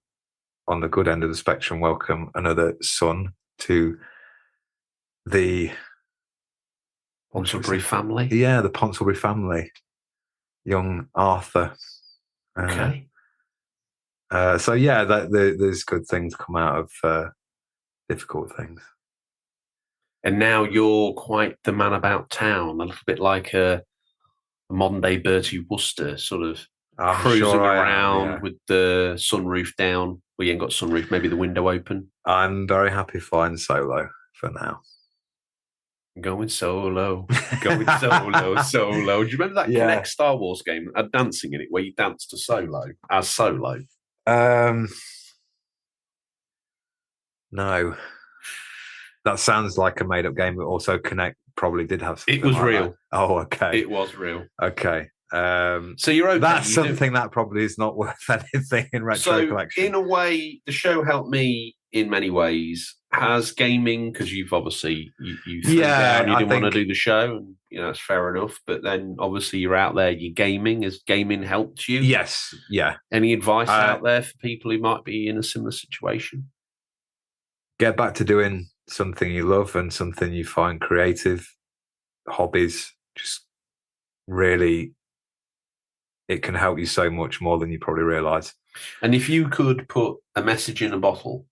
on the good end of the spectrum, welcome another son to the Ponsonbury family. Yeah, the Ponsonbury family. Young Arthur. Okay. So yeah, there's good things come out of difficult things. And now you're quite the man about town, a little bit like a modern day Bertie Wooster, sort of cruising around with the sunroof down. Well, you ain't got sunroof, maybe the window open. I'm very happy flying solo for now. Going solo. Solo. Do you remember that Kinect Star Wars game that had dancing in it, where you danced to Solo as Solo? No. That sounds like a made-up game, but also Kinect probably did have something. It was like real. That. Oh, okay. It was real. Okay. So you're okay. That's something that probably is not worth anything in retro collection. In a way, the show helped me in many ways. Has gaming, because you've obviously you didn't want to do the show, and that's fair enough. But then obviously you're out there, you're gaming. Has gaming helped you? Yes. Yeah. Any advice out there for people who might be in a similar situation? Get back to doing something you love and something you find creative. Hobbies, just really, it can help you so much more than you probably realise. And if you could put a message in a bottle,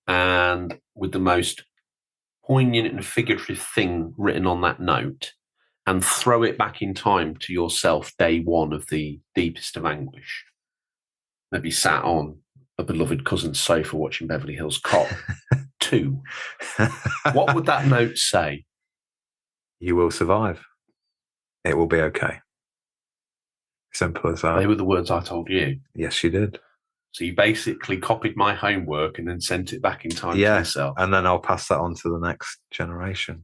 and with the most poignant and figurative thing written on that note, and throw it back in time to yourself, day one of the deepest of anguish, maybe sat on a beloved cousin's sofa watching Beverly Hills Cop 2, what would that note say? You will survive. It will be okay. Simple as that. They were the words I told you. Yes, you did. So you basically copied my homework and then sent it back in time to yourself. And then I'll pass that on to the next generation.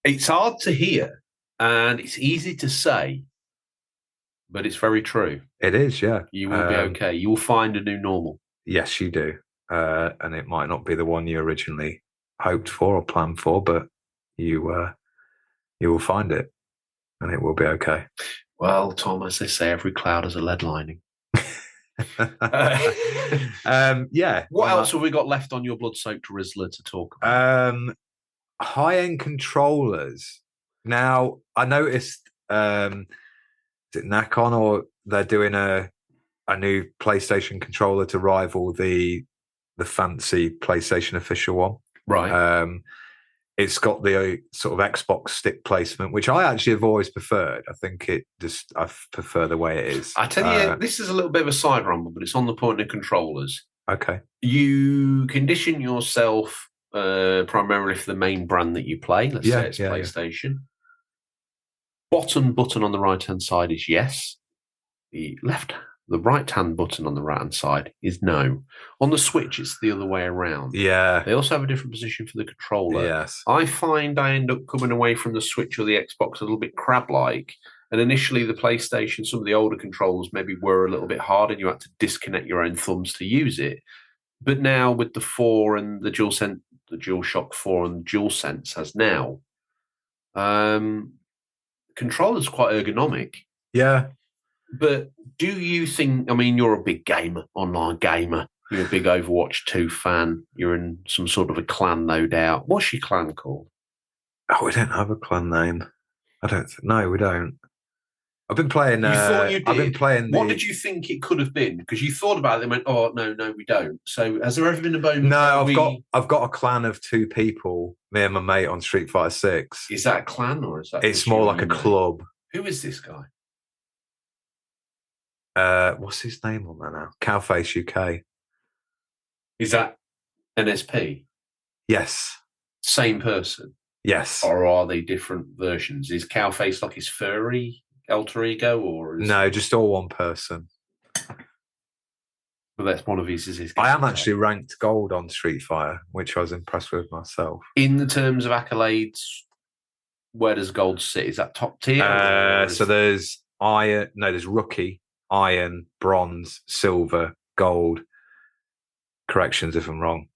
It's hard to hear and it's easy to say, but it's very true. It is, yeah. You will be okay. You will find a new normal. Yes, you do. And it might not be the one you originally hoped for or planned for, but you will find it and it will be okay. Well, Tom, as they say, every cloud has a lead lining. Yeah. What else have we got left on your blood-soaked Rizzler to talk about? High-end controllers. Now, I noticed, is it Nakon, or they're doing a new PlayStation controller to rival the fancy PlayStation official one. Right. It's got the sort of Xbox stick placement, which I actually have always preferred. I think I prefer the way it is. I tell you, this is a little bit of a side rumble, but it's on the point of controllers. Okay. You condition yourself primarily for the main brand that you play. Let's say it's PlayStation. Yeah. Bottom button on the right-hand side is yes. The right-hand button on the right-hand side is no. On the Switch, it's the other way around. Yeah. They also have a different position for the controller. Yes. I find I end up coming away from the Switch or the Xbox a little bit crab-like. And initially, the PlayStation, some of the older controllers maybe were a little bit hard and you had to disconnect your own thumbs to use it. But now with the 4 and the DualShock 4 and DualSense has now, controller's quite ergonomic. Yeah. But do you think, I mean, you're a big gamer, online gamer. You're a big Overwatch 2 fan. You're in some sort of a clan, no doubt. What's your clan called? Oh, we don't have a clan name. No, we don't. I've been playing. You thought you did? I've been playing. What did you think it could have been? Because you thought about it and went, oh, no, we don't. So has there ever been a moment? No, I've got a clan of 2 people, me and my mate on Street Fighter 6. Is that a clan or is that? It's more like a club. Who is this guy? What's his name on there now? Cowface UK. Is that NSP? Yes. Same person? Yes. Or are they different versions? Is Cowface like his furry alter ego, or no, just all one person? But that's one of his. I am actually ranked gold on Street Fighter, which I was impressed with myself. In the terms of accolades, where does gold sit? Is that top tier? So there's iron. No, there's rookie, iron, bronze, silver, gold. Corrections if I'm wrong.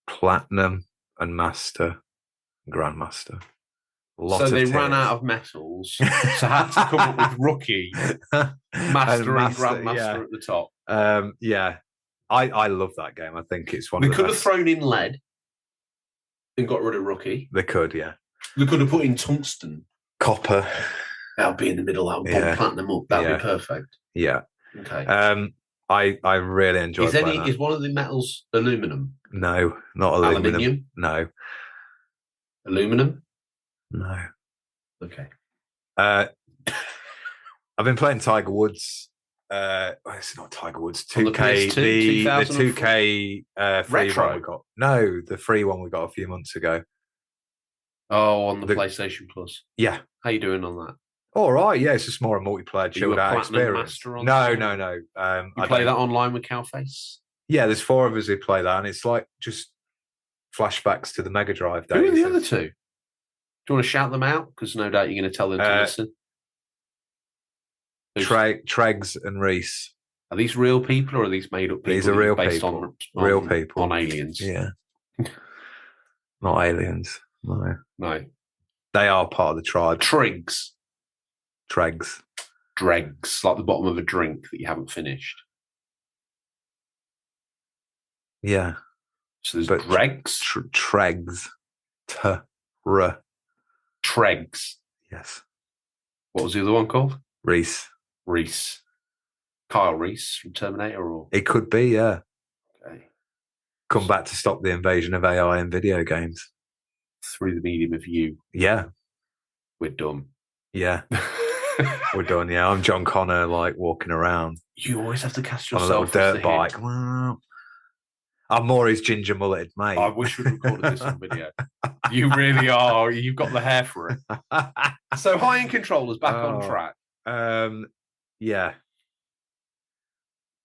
Platinum and master, grandmaster. So they ran out of metals, so had to come up with rookie, master and grandmaster at the top. Yeah, I love that game. I think it's one. They could have thrown in lead and got rid of rookie. They could, yeah. They could have put in tungsten, copper. That'll be in the middle. That'll bomb platinum up. That'll be perfect. Yeah. Okay. I really enjoy. Is one of the metals aluminum? No, not aluminum. Aluminium? No. Aluminum? No. Okay. I've been playing Tiger Woods. It's not Tiger Woods. 2K. The 2K free one we got. No, the free one we got a few months ago. Oh, on the PlayStation Plus. Yeah. How you doing on that? All right. Yeah, it's just more a multiplayer, chilled out experience. No. You play that online with Cowface? Yeah, there's 4 of us who play that, and it's like just flashbacks to the Mega Drive days. Who are the other 2? Do you want to shout them out? Because no doubt you're going to tell them to listen. Tregs and Reese. Are these real people or are these made up people? These are real based people. On real people. On aliens. Yeah. Not aliens. No. They are part of the tribe. Tregs. Dregs. Like the bottom of a drink that you haven't finished. Yeah. So there's dregs. Tregs. Tregs. Yes. What was the other one called? Reese. Kyle Reese from Terminator, or it could be, yeah. Okay. Come back to stop the invasion of AI in video games. Through the medium of you. Yeah. We're done. Yeah. We're done, yeah. I'm John Connor, like, walking around. You always have to cast yourself on a little dirt bike. I'm more his ginger mulleted mate. I wish we'd recorded this on video. You really are. You've got the hair for it. So high-end controllers back on track. Yeah.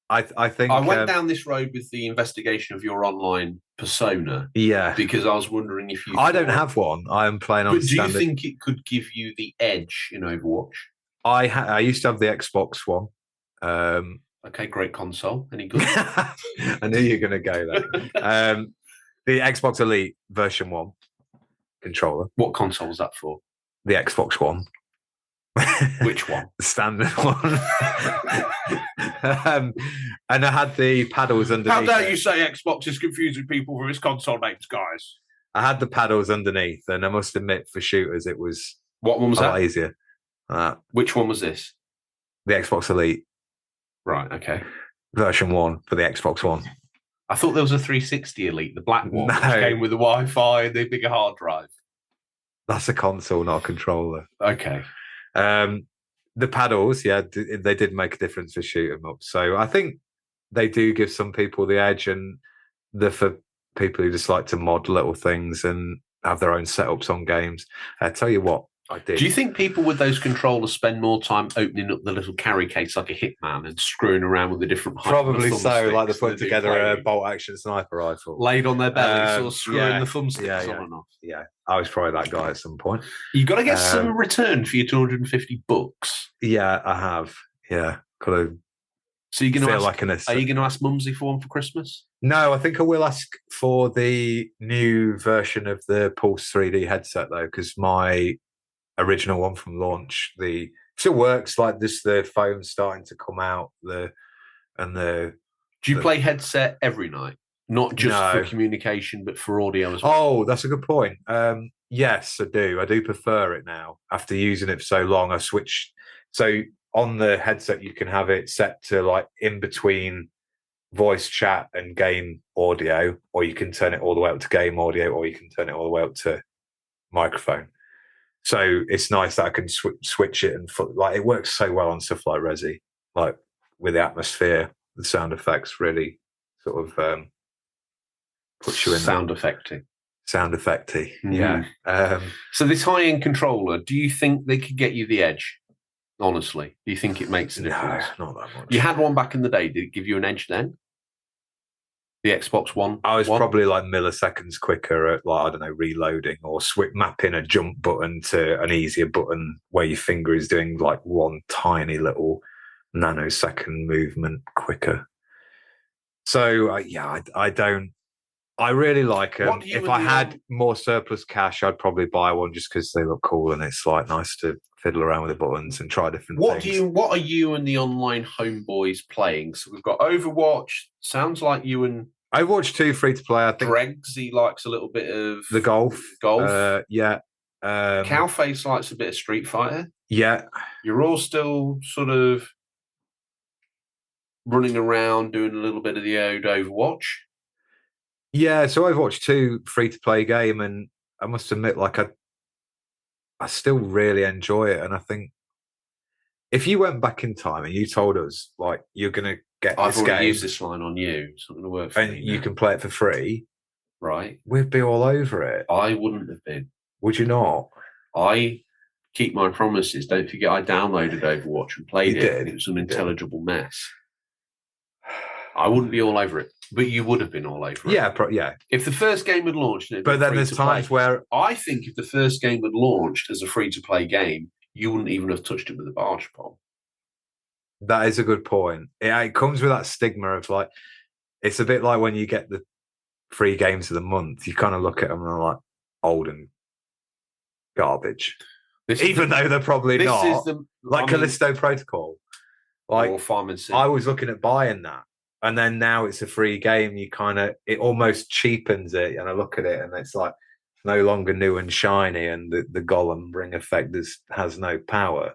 I think I went down this road with the investigation of your online persona. Yeah. Because I was wondering if you... I don't have one. I am playing on standard... But do you think it could give you the edge in Overwatch? I used to have the Xbox One. Okay, great console. Any good? I knew you were going to go there. The Xbox Elite version 1 controller. What console was that for? The Xbox One. Which one? The standard one. And I had the paddles underneath. How dare you say Xbox is confusing people for its console names, guys? I had the paddles underneath, and I must admit, for shooters, it was what one was a lot easier. Which one was this? The Xbox Elite. Right, okay. Version 1 for the Xbox One. I thought there was a 360 Elite, the black one, No. which came with the Wi-Fi and the bigger hard drive. That's a console, not a controller. Okay. The paddles, they did make a difference for shoot 'em up. So I think they do give some people the edge, and for people who just like to mod little things and have their own setups on games. I tell you what, I did. Do you think people with those controllers spend more time opening up the little carry case like a Hitman and screwing around with the different Probably so, like they put together a bolt-action sniper rifle. Laid on their belly, sort of screwing the thumbsticks on and off. Yeah, I was probably that guy at some point. You've got to get some return for your $250. Yeah, I have. Yeah, got to. So you're going to ask? Are you going to ask Mumsy for one for Christmas? No, I think I will ask for the new version of the Pulse 3D headset though, because my original one from launch, still works. Like this, the foam's starting to come out. Do you play headset every night? Not just for communication, but for audio as well. Oh, that's a good point. Yes, I do. I do prefer it now. After using it for so long, I switched. So on the headset, you can have it set to like in between voice chat and game audio, or you can turn it all the way up to game audio, or you can turn it all the way up to microphone. So it's nice that I can switch it, and like it works so well on stuff like Resi, like with the atmosphere, the sound effects really sort of puts you in sound effecty. Mm-hmm. Yeah. So this high-end controller, do you think they could get you the edge? Honestly, do you think it makes a difference? No, not that much. You had one back in the day. Did it give you an edge then? The Xbox One? I was probably like milliseconds quicker at, like, I don't know, reloading or mapping a jump button to an easier button where your finger is doing like one tiny little nanosecond movement quicker. So, I really like them. If I had more surplus cash, I'd probably buy one just because they look cool and it's like nice to fiddle around with the buttons and try different things. What are you and the online homeboys playing? So we've got Overwatch. Sounds like you and Overwatch 2 free to play. I think Greg's, he likes a little bit of the golf. Yeah. Cowface likes a bit of Street Fighter. Yeah. You're all still sort of running around doing a little bit of the old Overwatch. Yeah, so Overwatch 2 free to play game, and I must admit, like I still really enjoy it, and I think if you went back in time and you told us like you're going to get this game, I've already used this line on you. It's not going to work for me. And you can play it for free, right? We'd be all over it. I wouldn't have been. Would you not? I keep my promises. Don't forget, I downloaded Overwatch and played it, and it was an intelligible mess. I wouldn't be all over it, but you would have been all over it. Yeah. If the first game had launched, but then there's times where I think if the first game had launched as a free-to-play game, you wouldn't even have touched it with a barge pole. That is a good point. It comes with that stigma of like, it's a bit like when you get the free games of the month. You kind of look at them and they're like old and garbage, even though they're probably not. Callisto Protocol, like or Farming Sim. I was looking at buying that. And then now it's a free game. It almost cheapens it. And I look at it and it's like no longer new and shiny. And the Golem ring effect has no power.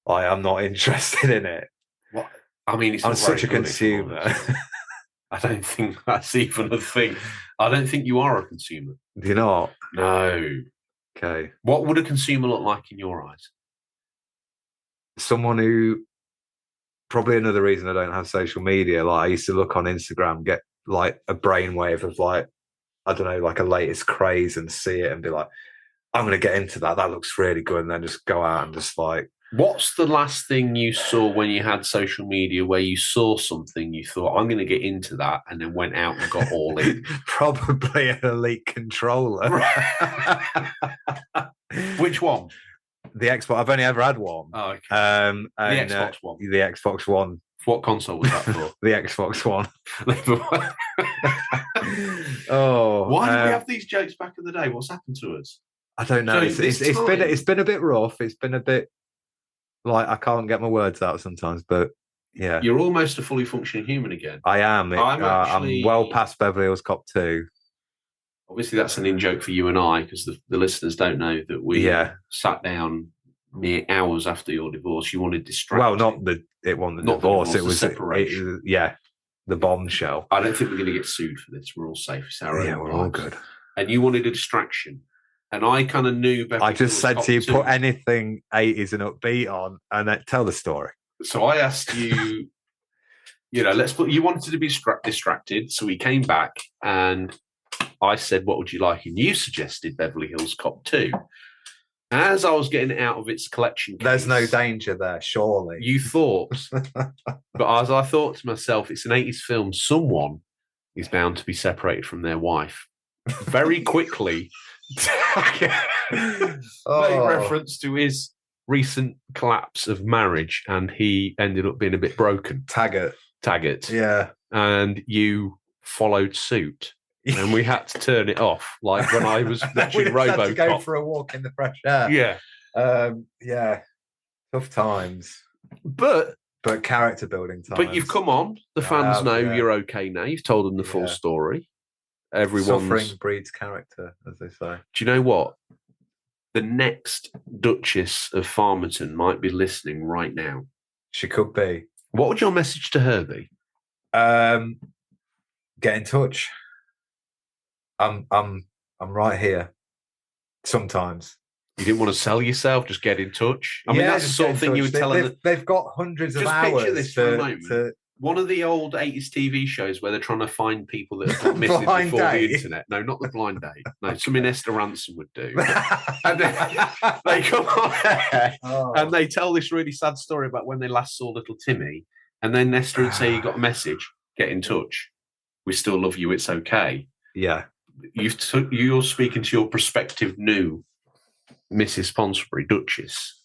I'm not interested in it. What? I mean, I'm such a consumer. I don't think that's even a thing. I don't think you are a consumer. Do you not? No. Okay. What would a consumer look like in your eyes? Someone who... Probably another reason I don't have social media. Like I used to look on Instagram, get like a brainwave of like, I don't know, like a latest craze and see it and be like, I'm going to get into that. That looks really good. And then just go out and just like. What's the last thing you saw when you had social media where you saw something, you thought, I'm going to get into that, and then went out and got all in? Probably an Elite controller. Which one? The Xbox. I've only ever had one. Oh, okay. The Xbox One. The Xbox One. What console was that for? The Xbox One. Why did we have these jokes back in the day? What's happened to us? I don't know. It's been a bit rough. It's been a bit Like, I can't get my words out sometimes, but yeah. You're almost a fully functioning human again. I am. I'm well past Beverly Hills Cop 2. Obviously, that's an in-joke for you and I, because the listeners don't know that we sat down mere hours after your divorce. You wanted distracting. Well, it wasn't the divorce. It was separation. The bombshell. I don't think we're going to get sued for this. We're all safe. It's our own we're lives. all good. And you wanted a distraction. And I kind of knew Beverly I just said to you, 2. put anything 80s and upbeat on and then tell the story. So I asked you, you wanted to be distracted. So we came back and I said, what would you like? And you suggested Beverly Hills Cop 2. As I was getting it out of its collection case, there's no danger there, surely. You thought. But as I thought to myself, it's an 80s film. Someone is bound to be separated from their wife. Very quickly, made reference to his recent collapse of marriage, and he ended up being a bit broken. Taggart. Yeah. And you followed suit. And we had to turn it off, like when I was watching RoboCop. We had to go for a walk in the fresh air. Yeah. Tough times. But character building times. But you've come on. The fans know you're okay now. You've told them the full story. Suffering breeds character, as they say. Do you know what? The next Duchess of Famerton might be listening right now. She could be. What would your message to her be? Get in touch. I'm right here. Sometimes. You didn't want to sell yourself, just get in touch. I mean, that's the sort of thing you would tell them. They've got hundreds of hours. Just picture this for a moment. One of the old 80s TV shows where they're trying to find people that have gone missing before the internet. No, not the blind date. No, something Esther Ransom would do. And then they come on there and they tell this really sad story about when they last saw little Timmy. And then Esther would say, you got a message, get in touch. We still love you, it's okay. Yeah. You're speaking to your prospective new Mrs. Ponsonby, Duchess,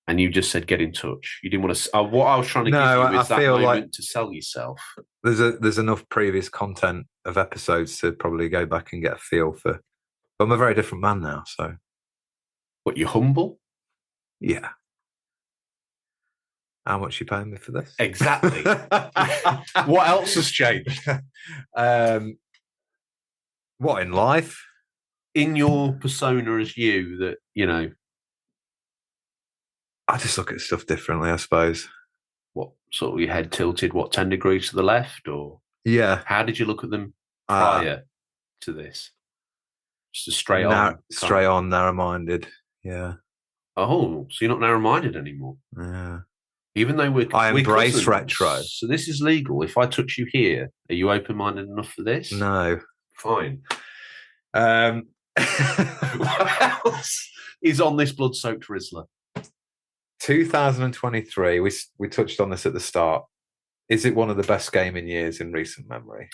and you just said get in touch. You didn't want to. What I was trying to give you is that moment to sell yourself. There's enough previous content of episodes to probably go back and get a feel for. But I'm a very different man now, so. What, you're humble? Yeah. How much are you paying me for this? Exactly. What else has changed? What in life? In your persona as you, that, I just look at stuff differently, I suppose. What, sort of your head tilted, 10 degrees to the left? Or yeah. How did you look at them prior to this? Just a straight on, narrow-minded. Yeah. Oh, so you're not narrow-minded anymore? Yeah. Even though I embrace cousins, retro. So this is legal. If I touch you here, are you open-minded enough for this? No. Fine. What else is on this blood-soaked Rizzler? 2023. We touched on this at the start. Is it one of the best gaming years in recent memory?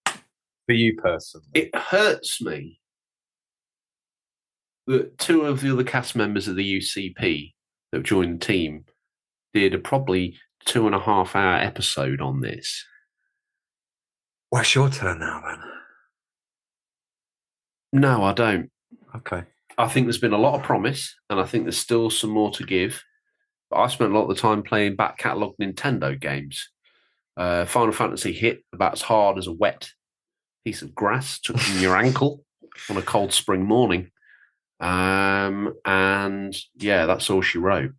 For you personally? It hurts me that two of the other cast members of the UCP that have joined the team did a probably 2.5-hour episode on this. Well, it's your turn now, then. No, I don't. Okay. I think there's been a lot of promise, and I think there's still some more to give. But I spent a lot of the time playing back catalogue Nintendo games. Final Fantasy hit about as hard as a wet piece of grass touching your ankle on a cold spring morning. And yeah, that's all she wrote.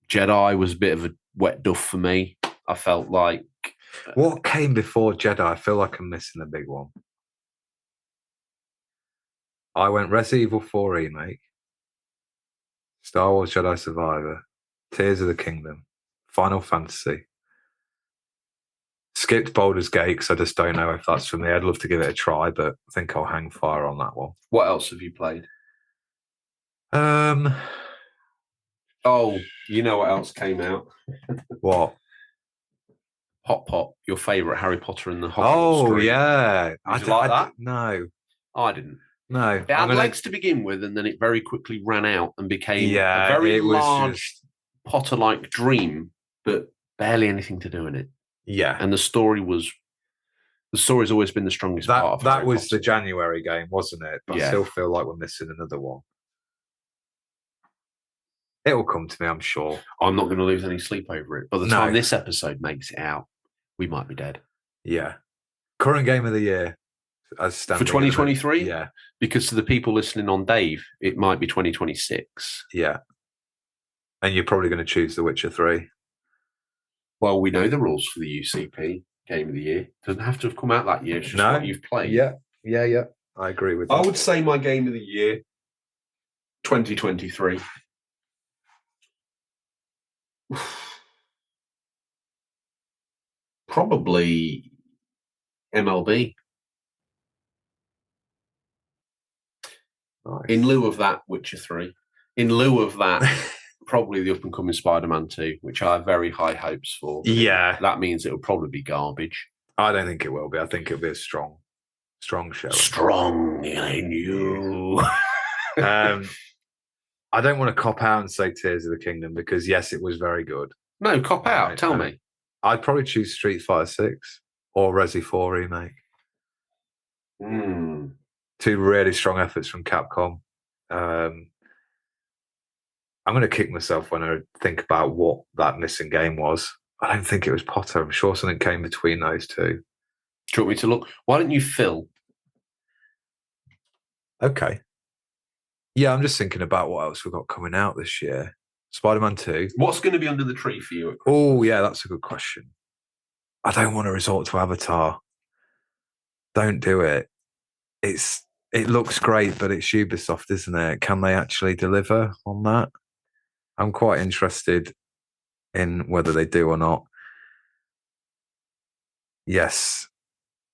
Jedi was a bit of a wet duff for me. I felt like... What came before Jedi? I feel like I'm missing a big one. I went Resident Evil 4 Remake, Star Wars Jedi Survivor, Tears of the Kingdom, Final Fantasy. Skipped Baldur's Gate because I just don't know if that's for me. I'd love to give it a try, but I think I'll hang fire on that one. What else have you played? Oh, you know what else came out? What? Hot Pot, your favourite Harry Potter and the Hogwarts. Oh, yeah. Did you like that? No. I didn't. No. It had legs to begin with, and then it very quickly ran out and became a very large Potter-like dream, but barely anything to do in it. Yeah. And the story's always been the strongest part of that was the January game, wasn't it? But I still feel like we're missing another one. It'll come to me, I'm sure. I'm not going to lose any sleep over it. By the time this episode makes it out, we might be dead. Yeah. Current game of the year. As for 2023? Yeah. Because to the people listening on Dave, it might be 2026. Yeah. And you're probably going to choose The Witcher 3. Well, we know the rules for the UCP game of the year. It doesn't have to have come out that year. It's just what you've played. Yeah. I agree with that. I would say my game of the year, 2023. Probably MLB. Nice. In lieu of that, Witcher 3. In lieu of that, probably the up-and-coming Spider-Man 2, which I have very high hopes for. Yeah. That means it will probably be garbage. I don't think it will be. I think it'll be a strong show. Strong in you. I don't want to cop out and say Tears of the Kingdom because, yes, it was very good. No, cop out. Tell me. I'd probably choose Street Fighter 6 or Resi 4 remake. Two really strong efforts from Capcom. I'm going to kick myself when I think about what that missing game was. I don't think it was Potter. I'm sure something came between those two. Do you want me to look? Why don't you fill? Okay. Yeah, I'm just thinking about what else we've got coming out this year. Spider-Man 2. What's going to be under the tree for you? Oh, yeah, that's a good question. I don't want to resort to Avatar. Don't do it. It looks great, but it's Ubisoft, isn't it? Can they actually deliver on that? I'm quite interested in whether they do or not. Yes.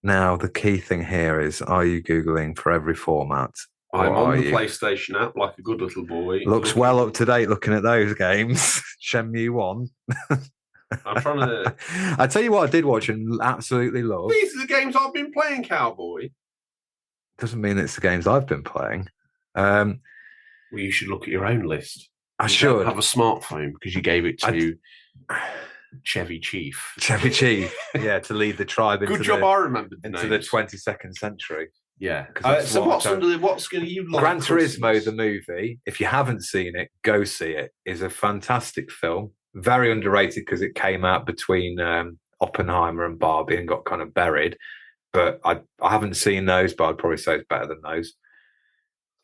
Now, the key thing here is, are you Googling for every format? I'm on the PlayStation app like a good little boy. Looks well up to date looking at those games. Shenmue 1. I'm trying to... I tell you what I did watch and absolutely love. These are the games I've been playing, cowboy. Doesn't mean it's the games I've been playing. Well, you should look at your own list. I should. Have a smartphone because you gave it to Chevy Chief. Chevy Chief, yeah, to lead the tribe into I remembered into the 22nd century. Yeah. So what's going to you like? Gran Turismo, the movie, if you haven't seen it, go see it. Is a fantastic film. Very underrated because it came out between Oppenheimer and Barbie and got kind of buried. But I haven't seen those, but I'd probably say it's better than those,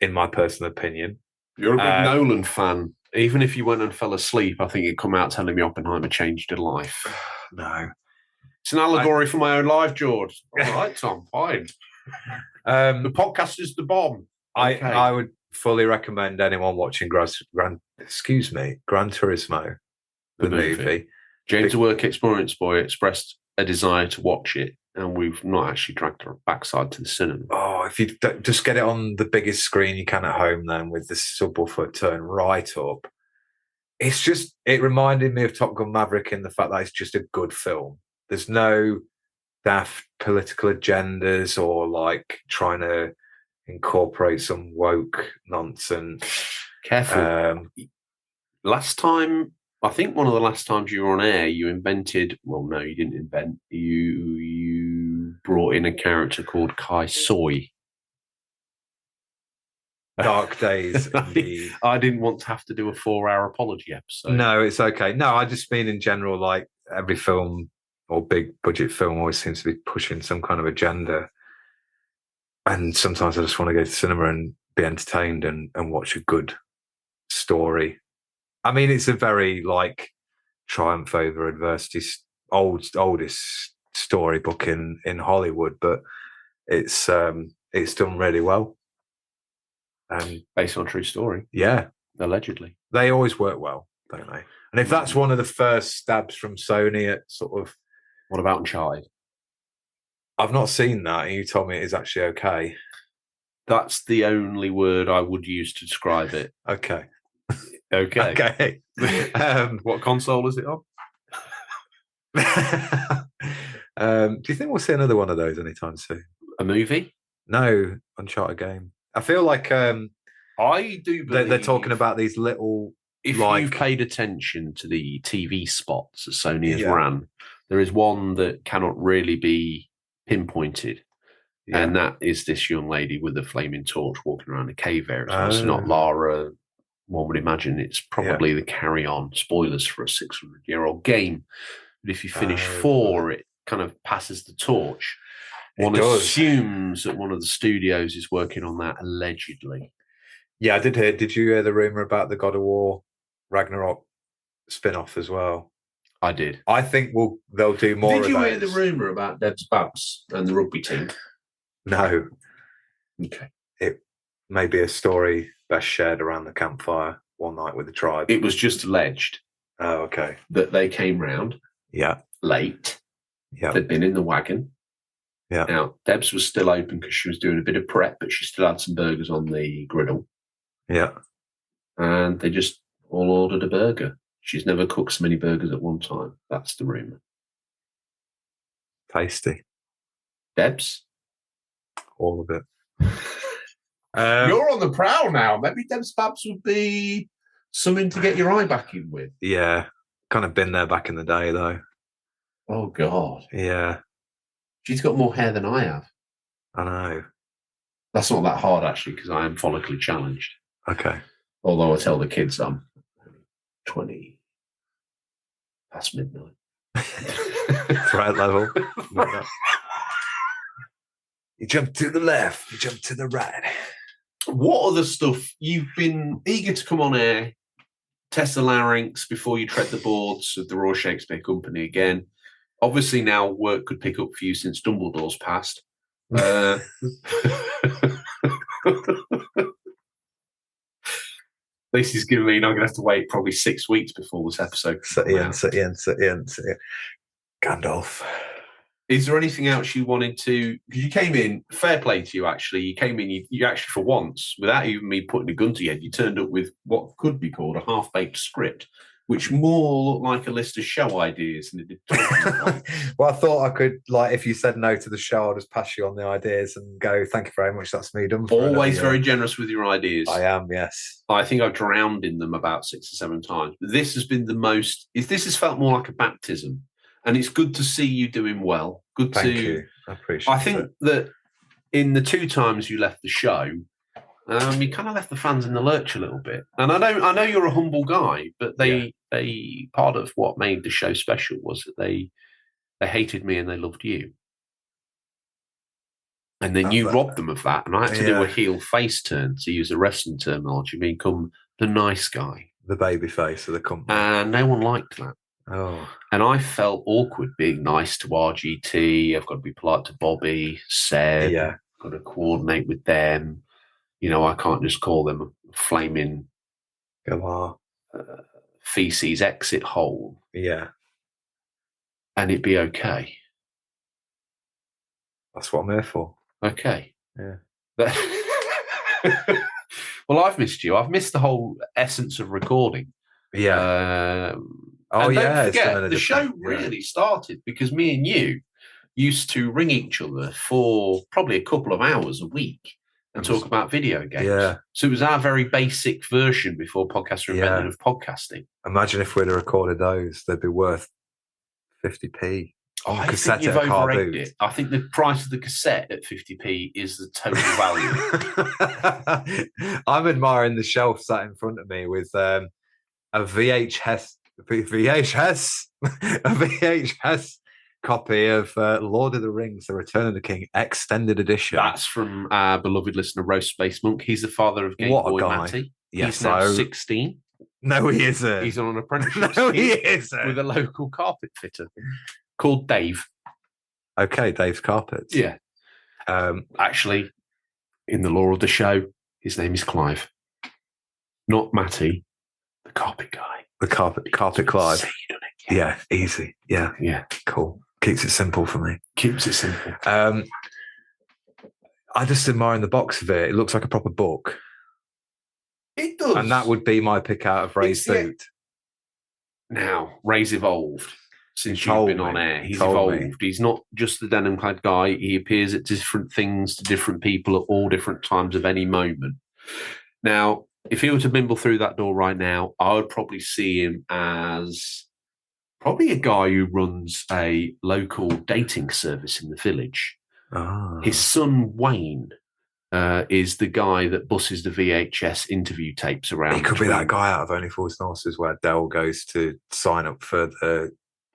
in my personal opinion. You're a big Nolan fan. Even if you went and fell asleep, I think you'd come out telling me Oppenheimer changed your life. No. It's an allegory for my own life, George. All right, Tom, fine. The podcast is the bomb. Okay. I would fully recommend anyone watching Gran Turismo, the movie. James, a work experience boy, expressed a desire to watch it, and we've not actually dragged our backside to the cinema. Oh, if you just get it on the biggest screen you can at home, then with the subwoofer turned right up. It reminded me of Top Gun Maverick in the fact that it's just a good film. There's no daft political agendas or like trying to incorporate some woke nonsense. Careful. Last time, I think one of the last times you were on air, you invented. Well, no, you didn't invent. You brought in a character called Kai Soy. Dark days, indeed. I didn't want to have to do a 4-hour apology episode. No, it's okay. No, I just mean in general, like every film or big budget film always seems to be pushing some kind of agenda. And sometimes I just want to go to cinema and be entertained and watch a good story. I mean, it's a very like triumph over adversity, oldest storybook in Hollywood, but it's done really well. Based on a true story. Yeah. Allegedly. They always work well, don't they? And if that's one of the first stabs from Sony at sort of... What about Uncharted? I've not seen that, and you told me it is actually okay. That's the only word I would use to describe it. Okay. Okay. What console is it on? Do you think we'll see another one of those anytime soon? A movie? No, Uncharted game. I feel like I do believe they're talking about these little... If you've paid attention to the TV spots that Sony has ran, there is one that cannot really be pinpointed. Yeah. And that is this young lady with a flaming torch walking around a cave area. It's not Lara one would imagine it's probably the carry-on. Spoilers for a 600-year-old game. But if you finish 4, it kind of passes the torch. One assumes that one of the studios is working on that, allegedly. Yeah, I did hear. Did you hear the rumor about the God of War Ragnarok spin-off as well? I did. I think they'll do more of those. Did you hear the rumor about Debs Babs and the rugby team? No. Okay. It may be a story best shared around the campfire one night with the tribe. It was just alleged. Oh, okay. That they came round. Yeah. Late. Yeah. They'd been in the wagon. Yeah. Now, Debs was still open because she was doing a bit of prep, but she still had some burgers on the griddle. Yeah. And they just all ordered a burger. She's never cooked so many burgers at one time. That's the rumour. Tasty. Debs? All of it. You're on the prowl now. Maybe Debs Babs would be something to get your eye back in with. Yeah. Kind of been there back in the day, though. Oh, God. Yeah. She's got more hair than I have. I know. That's not that hard, actually, because I am follically challenged. Okay. Although I tell the kids I'm 20 past midnight. Threat level. You jump to the left, you jump to the right. What other stuff? You've been eager to come on air, test the larynx before you tread the boards of the Royal Shakespeare Company again. Obviously now work could pick up for you since Dumbledore's passed. This is going to mean I'm going to have to wait probably 6 weeks before this episode. Sit in. Gandalf. Is there anything else you wanted to... Because you came in, fair play to you, actually. You came in, you actually, for once, without even me putting a gun to your head, you turned up with what could be called a half-baked script, which more looked like a list of show ideas than it did talking. Well, I thought I could, like, if you said no to the show, I'll just pass you on the ideas and go, thank you very much, that's me done. Always very generous with your ideas. I am, yes. I think I've drowned in them about 6 or 7 times. But this has been the most... This has felt more like a baptism. And it's good to see you doing well. Thank you. I appreciate it. I think that in the 2 times you left the show, you kind of left the fans in the lurch a little bit. And I know you're a humble guy, but they part of what made the show special was that they hated me and they loved you. And then you robbed them of that. And I had to do a heel face turn, to use a wrestling terminology, become the nice guy. The baby face of the company. And no one liked that. Oh. And I felt awkward being nice to RGT. I've got to be polite to Bobby, Seb. Yeah. I've got to coordinate with them. You know, I can't just call them a flaming feces exit hole. Yeah. And it'd be okay. That's what I'm here for. Okay. Yeah. Well, I've missed you. I've missed the whole essence of recording. Yeah. Don't forget, the show really started because me and you used to ring each other for probably a couple of hours a week and talk about video games. Yeah. So it was our very basic version before podcasts were invented of podcasting. Imagine if we'd have recorded those, they'd be worth 50p. Oh, I think you've overrated it. I think the price of the cassette at 50p is the total value. I'm admiring the shelf sat in front of me with a VHS copy of Lord of the Rings, The Return of the King, Extended Edition. That's from our beloved listener, Roast Space Monk. He's the father of Game Boy Matty. Yes, he's now 16. No, he isn't. He's on an apprenticeship. No, he isn't. With a local carpet fitter called Dave. Okay, Dave's Carpets. Yeah. Actually, in the lore of the show, his name is Clive. Not Matty, the carpet guy. The carpet Clive. Yeah, easy. Yeah. Yeah. Cool. Keeps it simple for me. Keeps it simple. I just admire the box of it. It looks like a proper book. It does. And that would be my pick out of Ray's boot. Now, Ray's evolved since you've been on air. He's evolved. He's not just the denim clad guy. He appears at different things to different people at all different times of any moment. Now, if he were to bimble through that door right now, I would probably see him as probably a guy who runs a local dating service in the village. Oh. His son, Wayne, is the guy that busses the VHS interview tapes around. He could be that guy out of Only Fools and Horses where Dell goes to sign up for the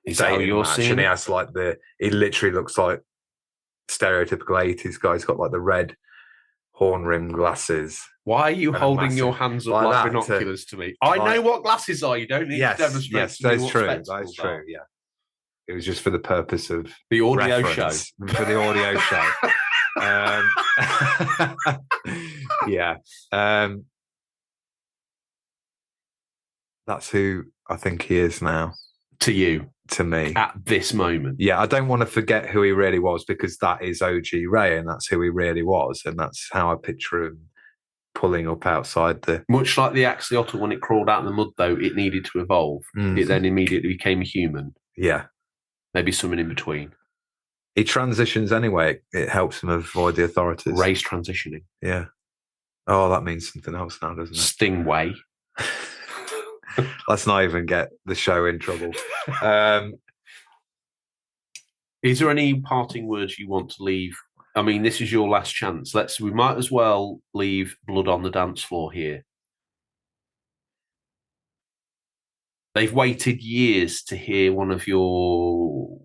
dating match, and he has like he literally looks like stereotypical 80s guy. He's got like the red horn rim glasses. Why are you holding your hands up like binoculars to me? I know what glasses are. You don't need to demonstrate. Yes, that's true. That's true. Yeah, it was just for the purpose of the audio show. For the audio show. Yeah. That's who I think he is now. To you. To me. At this moment. Yeah, I don't want to forget who he really was, because that is OG Ray and that's who he really was. And that's how I picture him pulling up outside the... Much like the axolotl, when it crawled out in the mud, though, it needed to evolve. It then immediately became a human. Yeah. Maybe something in between. He transitions anyway. It helps him avoid the authorities. Ray's transitioning. Yeah. Oh, that means something else now, doesn't it? Stingway. Let's not even get the show in trouble. Is there any parting words you want to leave? I mean, this is your last chance. We might as well leave blood on the dance floor here. They've waited years to hear one of your...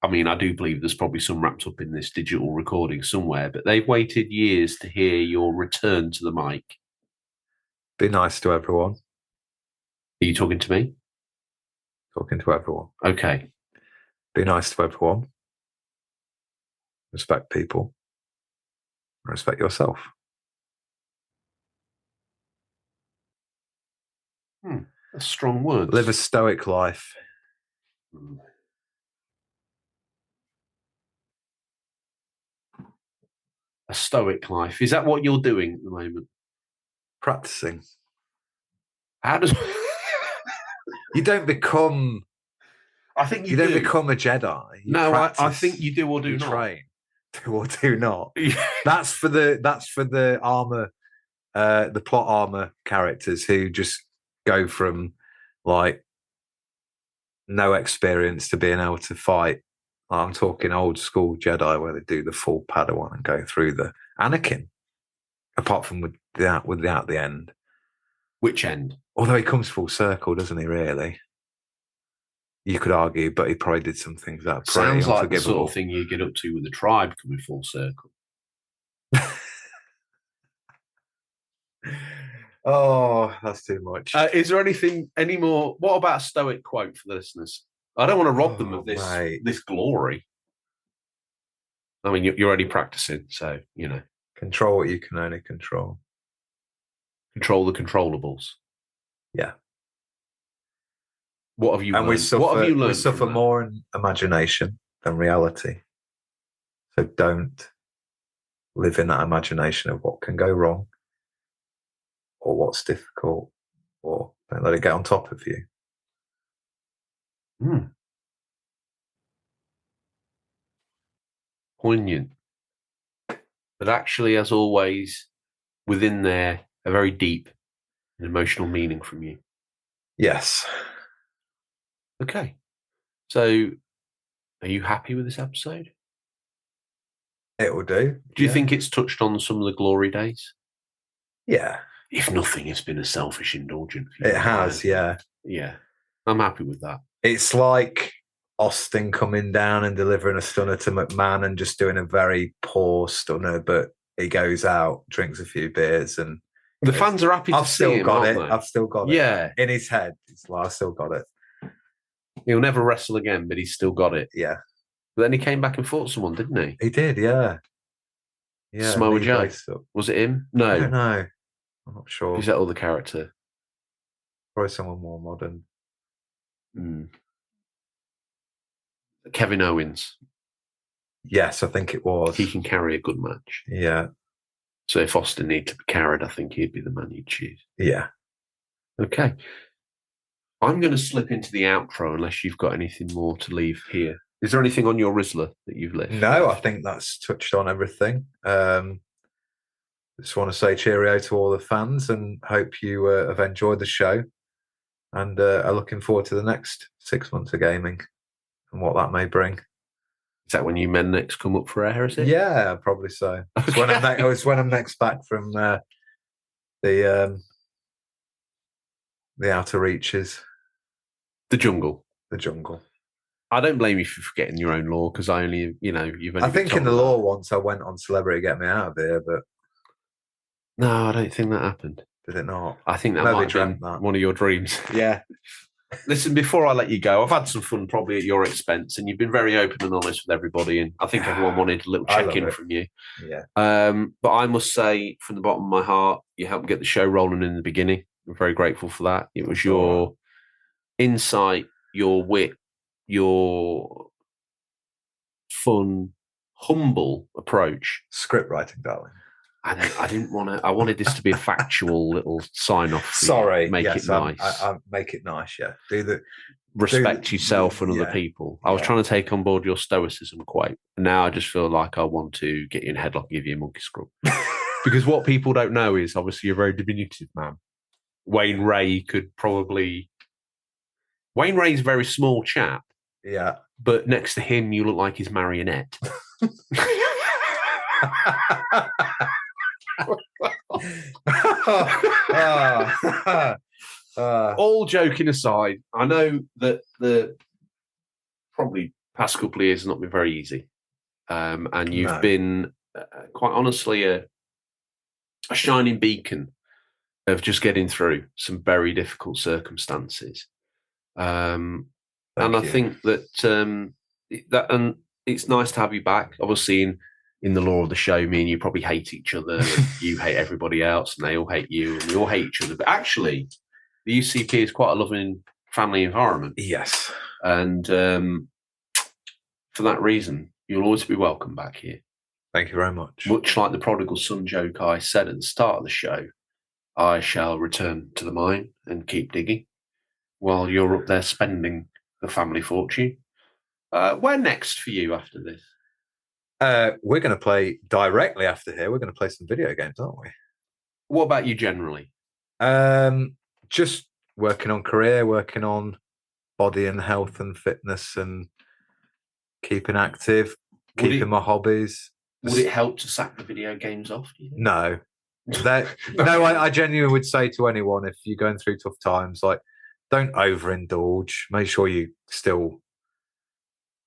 I mean, I do believe there's probably some wrapped up in this digital recording somewhere, but they've waited years to hear your return to the mic. Be nice to everyone. Are you talking to me? Talking to everyone. Okay. Be nice to everyone. Respect people. Respect yourself. That's strong words. Live a stoic life. A stoic life. Is that what you're doing at the moment? Practicing. How does... You don't become... I think you don't become a Jedi. I think you do or do not. Train. Do or do not. That's for the armor, the plot armor characters who just go from like no experience to being able to fight. I'm talking old school Jedi where they do the full Padawan and go through the Anakin. Apart from without the end. Which end? Although he comes full circle, doesn't he? Really. You could argue, but he probably did some things that are pretty sounds like the sort of thing you get up to with the tribe coming full circle. Oh, that's too much. Is there any more? What about a stoic quote for the listeners? I don't want to rob them of this glory. I mean, you're already practicing, so, you know. Control what you can only control. Control the controllables. Yeah. What have you learned? We suffer more in imagination than reality. So don't live in that imagination of what can go wrong or what's difficult, or don't let it get on top of you. Poignant. But actually, as always, within there, a very deep and emotional meaning from you. Yes. Okay. So, are you happy with this episode? It will do. Do you think it's touched on some of the glory days? Yeah. If nothing, it's been a selfish indulgence. It has, yeah. Yeah. I'm happy with that. It's like Austin coming down and delivering a stunner to McMahon and just doing a very poor stunner, but he goes out, drinks a few beers, and the fans are happy to see him, aren't they? I've still got it. Yeah. In his head. It's like, I've still got it. He'll never wrestle again, but he's still got it. Yeah. But then he came back and fought someone, didn't he? He did, yeah. Yeah. Samoa Joe. Was it him? No. I don't know. I'm not sure. Who's that other character? Probably someone more modern. Kevin Owens. Yes, I think it was. He can carry a good match. Yeah. So if Austin needed to be carried, I think he'd be the man you'd choose. Yeah. Okay. I'm going to slip into the outro unless you've got anything more to leave here. Is there anything on your Rizzler that you've left? No, I think that's touched on everything. Just want to say cheerio to all the fans and hope you have enjoyed the show and are looking forward to the next 6 months of gaming and what that may bring. Is that when you men next come up for air, is it? Yeah, probably so. It's when I'm next back from the outer reaches. The jungle. The jungle. I don't blame you for forgetting your own law, because I only, you've only I think in the law once I went on Celebrity Get Me Out of Here, but... No, I don't think that happened. Did it not? I think that might have been one of your dreams. Yeah. Listen, before I let you go, I've had some fun probably at your expense, and you've been very open and honest with everybody, and I think everyone wanted a little check-in from you. Yeah. But I must say, from the bottom of my heart, you helped get the show rolling in the beginning. I'm very grateful for that. It was your insight, your wit, your fun, humble approach. Script writing, darling. I didn't want to. I wanted this to be a factual little sign off. Sorry, make it nice. I make it nice. Yeah, respect yourself and other people. I was trying to take on board your stoicism quite. Now I just feel like I want to get you in a headlock and give you a monkey scrub. Because what people don't know is obviously you're a very diminutive man. Wayne Ray Wayne Ray's a very small chap. Yeah, but next to him, you look like his marionette. All joking aside, I know that the probably past couple of years has not been very easy, and you've been quite honestly a shining beacon of just getting through some very difficult circumstances. And I think that and it's nice to have you back. Obviously, in the law of the show, me and you probably hate each other, and you hate everybody else, and they all hate you, and we all hate each other. But actually, the UCP is quite a loving family environment. Yes. And for that reason, you'll always be welcome back here. Thank you very much. Much like the prodigal son joke I said at the start of the show, I shall return to the mine and keep digging while you're up there spending the family fortune. Where next for you after this? We're going to play directly after here. We're going to play some video games, aren't we? What about you generally? Just working on career, working on body and health and fitness and keeping active, keeping my hobbies. Would it help to sack the video games off? Do you think? No. No, I genuinely would say to anyone, if you're going through tough times, like, don't overindulge. Make sure you're still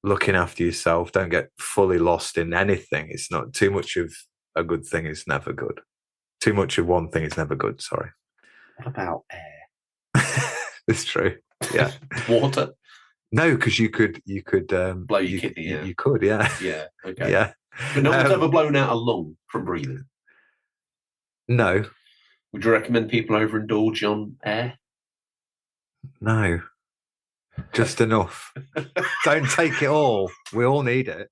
looking after yourself. Don't get fully lost in anything. It's not too much of a good thing is never good. Too much of one thing is never good. Sorry. What about air? It's true. Yeah. Water? No, because you could blow your kidney. Yeah. You could, yeah. Yeah. Okay. Yeah. But no one's ever blown out a lung from breathing. No. Would you recommend people overindulge on air? No. Just enough. Don't take it all. We all need it.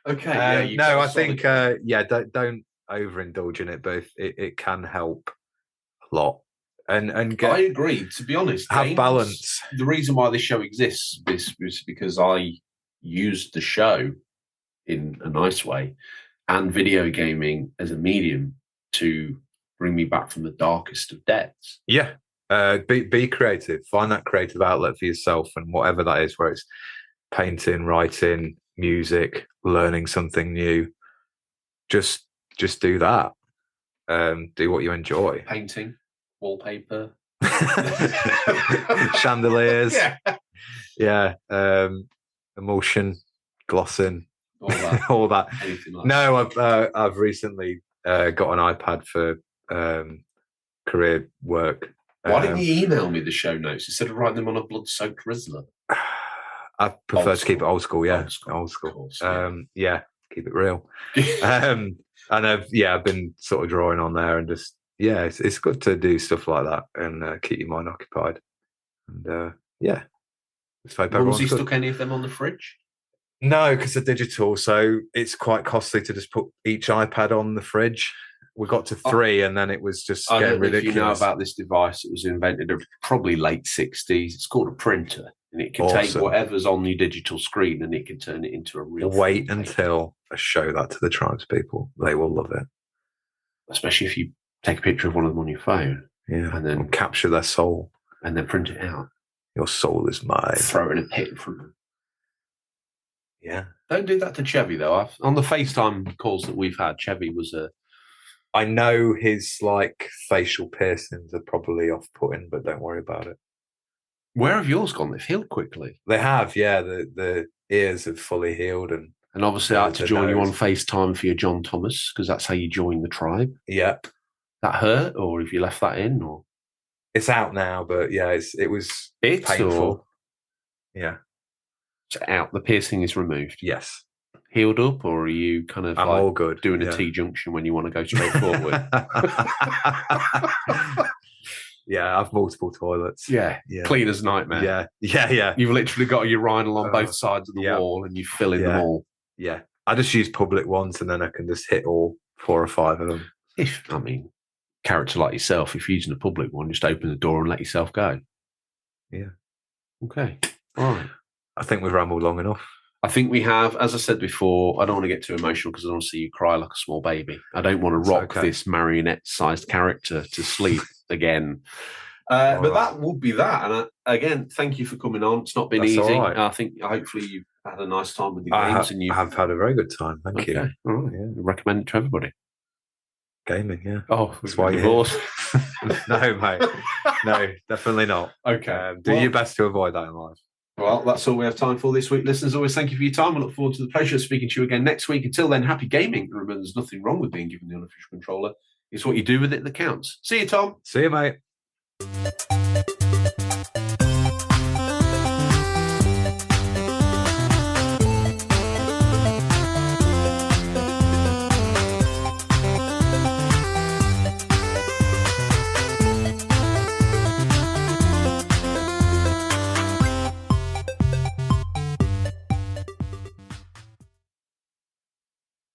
Okay. No, I think don't overindulge in it, but it can help a lot. And I agree. To be honest, have balance. The reason why this show exists is because I used the show in a nice way and video gaming as a medium to bring me back from the darkest of depths. Yeah. Be creative. Find that creative outlet for yourself, and whatever that is, where it's painting, writing, music, learning something new. Just do that. Do what you enjoy. Painting, wallpaper, chandeliers. Yeah. Emulsion, glossing, all that. Like no, I've recently got an iPad for career work. Why didn't you email me the show notes instead of writing them on a blood-soaked Rizzler? I prefer to keep it old school. Yeah, old school. Course, yeah, keep it real. And I've been sort of drawing on there, and just it's good to do stuff like that and keep your mind occupied. And Was he stuck any of them on the fridge? No, because they're digital, so it's quite costly to just put each iPad on the fridge. We got to 3, and then it was just getting ridiculous. If you know about this device, it was invented in probably late 60s. It's called a printer, and it can take whatever's on your digital screen and it can turn it into a real. Wait until I show that to the tribespeople; they will love it. Especially if you take a picture of one of them on your phone, and then capture their soul, and then print it out. Your soul is mine. Throw it in a pit in front of them. Yeah. Don't do that to Chevy, though. On the FaceTime calls that we've had, Chevy was a... I know his, like, facial piercings are probably off-putting, but don't worry about it. Where have yours gone? They've healed quickly. They have, yeah. The ears have fully healed. And obviously I had to join you on FaceTime for your John Thomas, because that's how you join the tribe. Yeah. That hurt, or have you left that in? Or it's out now, but yeah, it was painful. Yeah. It's out. The piercing is removed. Yes. Healed up, or are you kind of I'm all good. Doing a T-junction when you want to go straight forward? Yeah, I've multiple toilets. Yeah. Cleaner's nightmare. Yeah. You've literally got a urinal on both sides of the wall, and you fill in them all. Yeah. I just use public ones, and then I can just hit all 4 or 5 of them. Character like yourself, if you're using a public one, just open the door and let yourself go. Yeah. Okay. All right. I think we've rambled long enough. I think we have. As I said before, I don't want to get too emotional because I don't want to see you cry like a small baby. I don't want to rock this marionette-sized character to sleep again. But that would be that. And again, thank you for coming on. It's not been easy. Right. I think hopefully you've had a nice time with the games. I have had a very good time. Thank you. All right. Yeah. I recommend it to everybody. Gaming, yeah. Oh, that's why you're divorced. No, mate. No, definitely not. Okay. Do your best to avoid that in life. Well, that's all we have time for this week. Listeners, always thank you for your time. I look forward to the pleasure of speaking to you again next week. Until then, happy gaming. Remember, there's nothing wrong with being given the unofficial controller. It's what you do with it that counts. See you, Tom. See you, mate.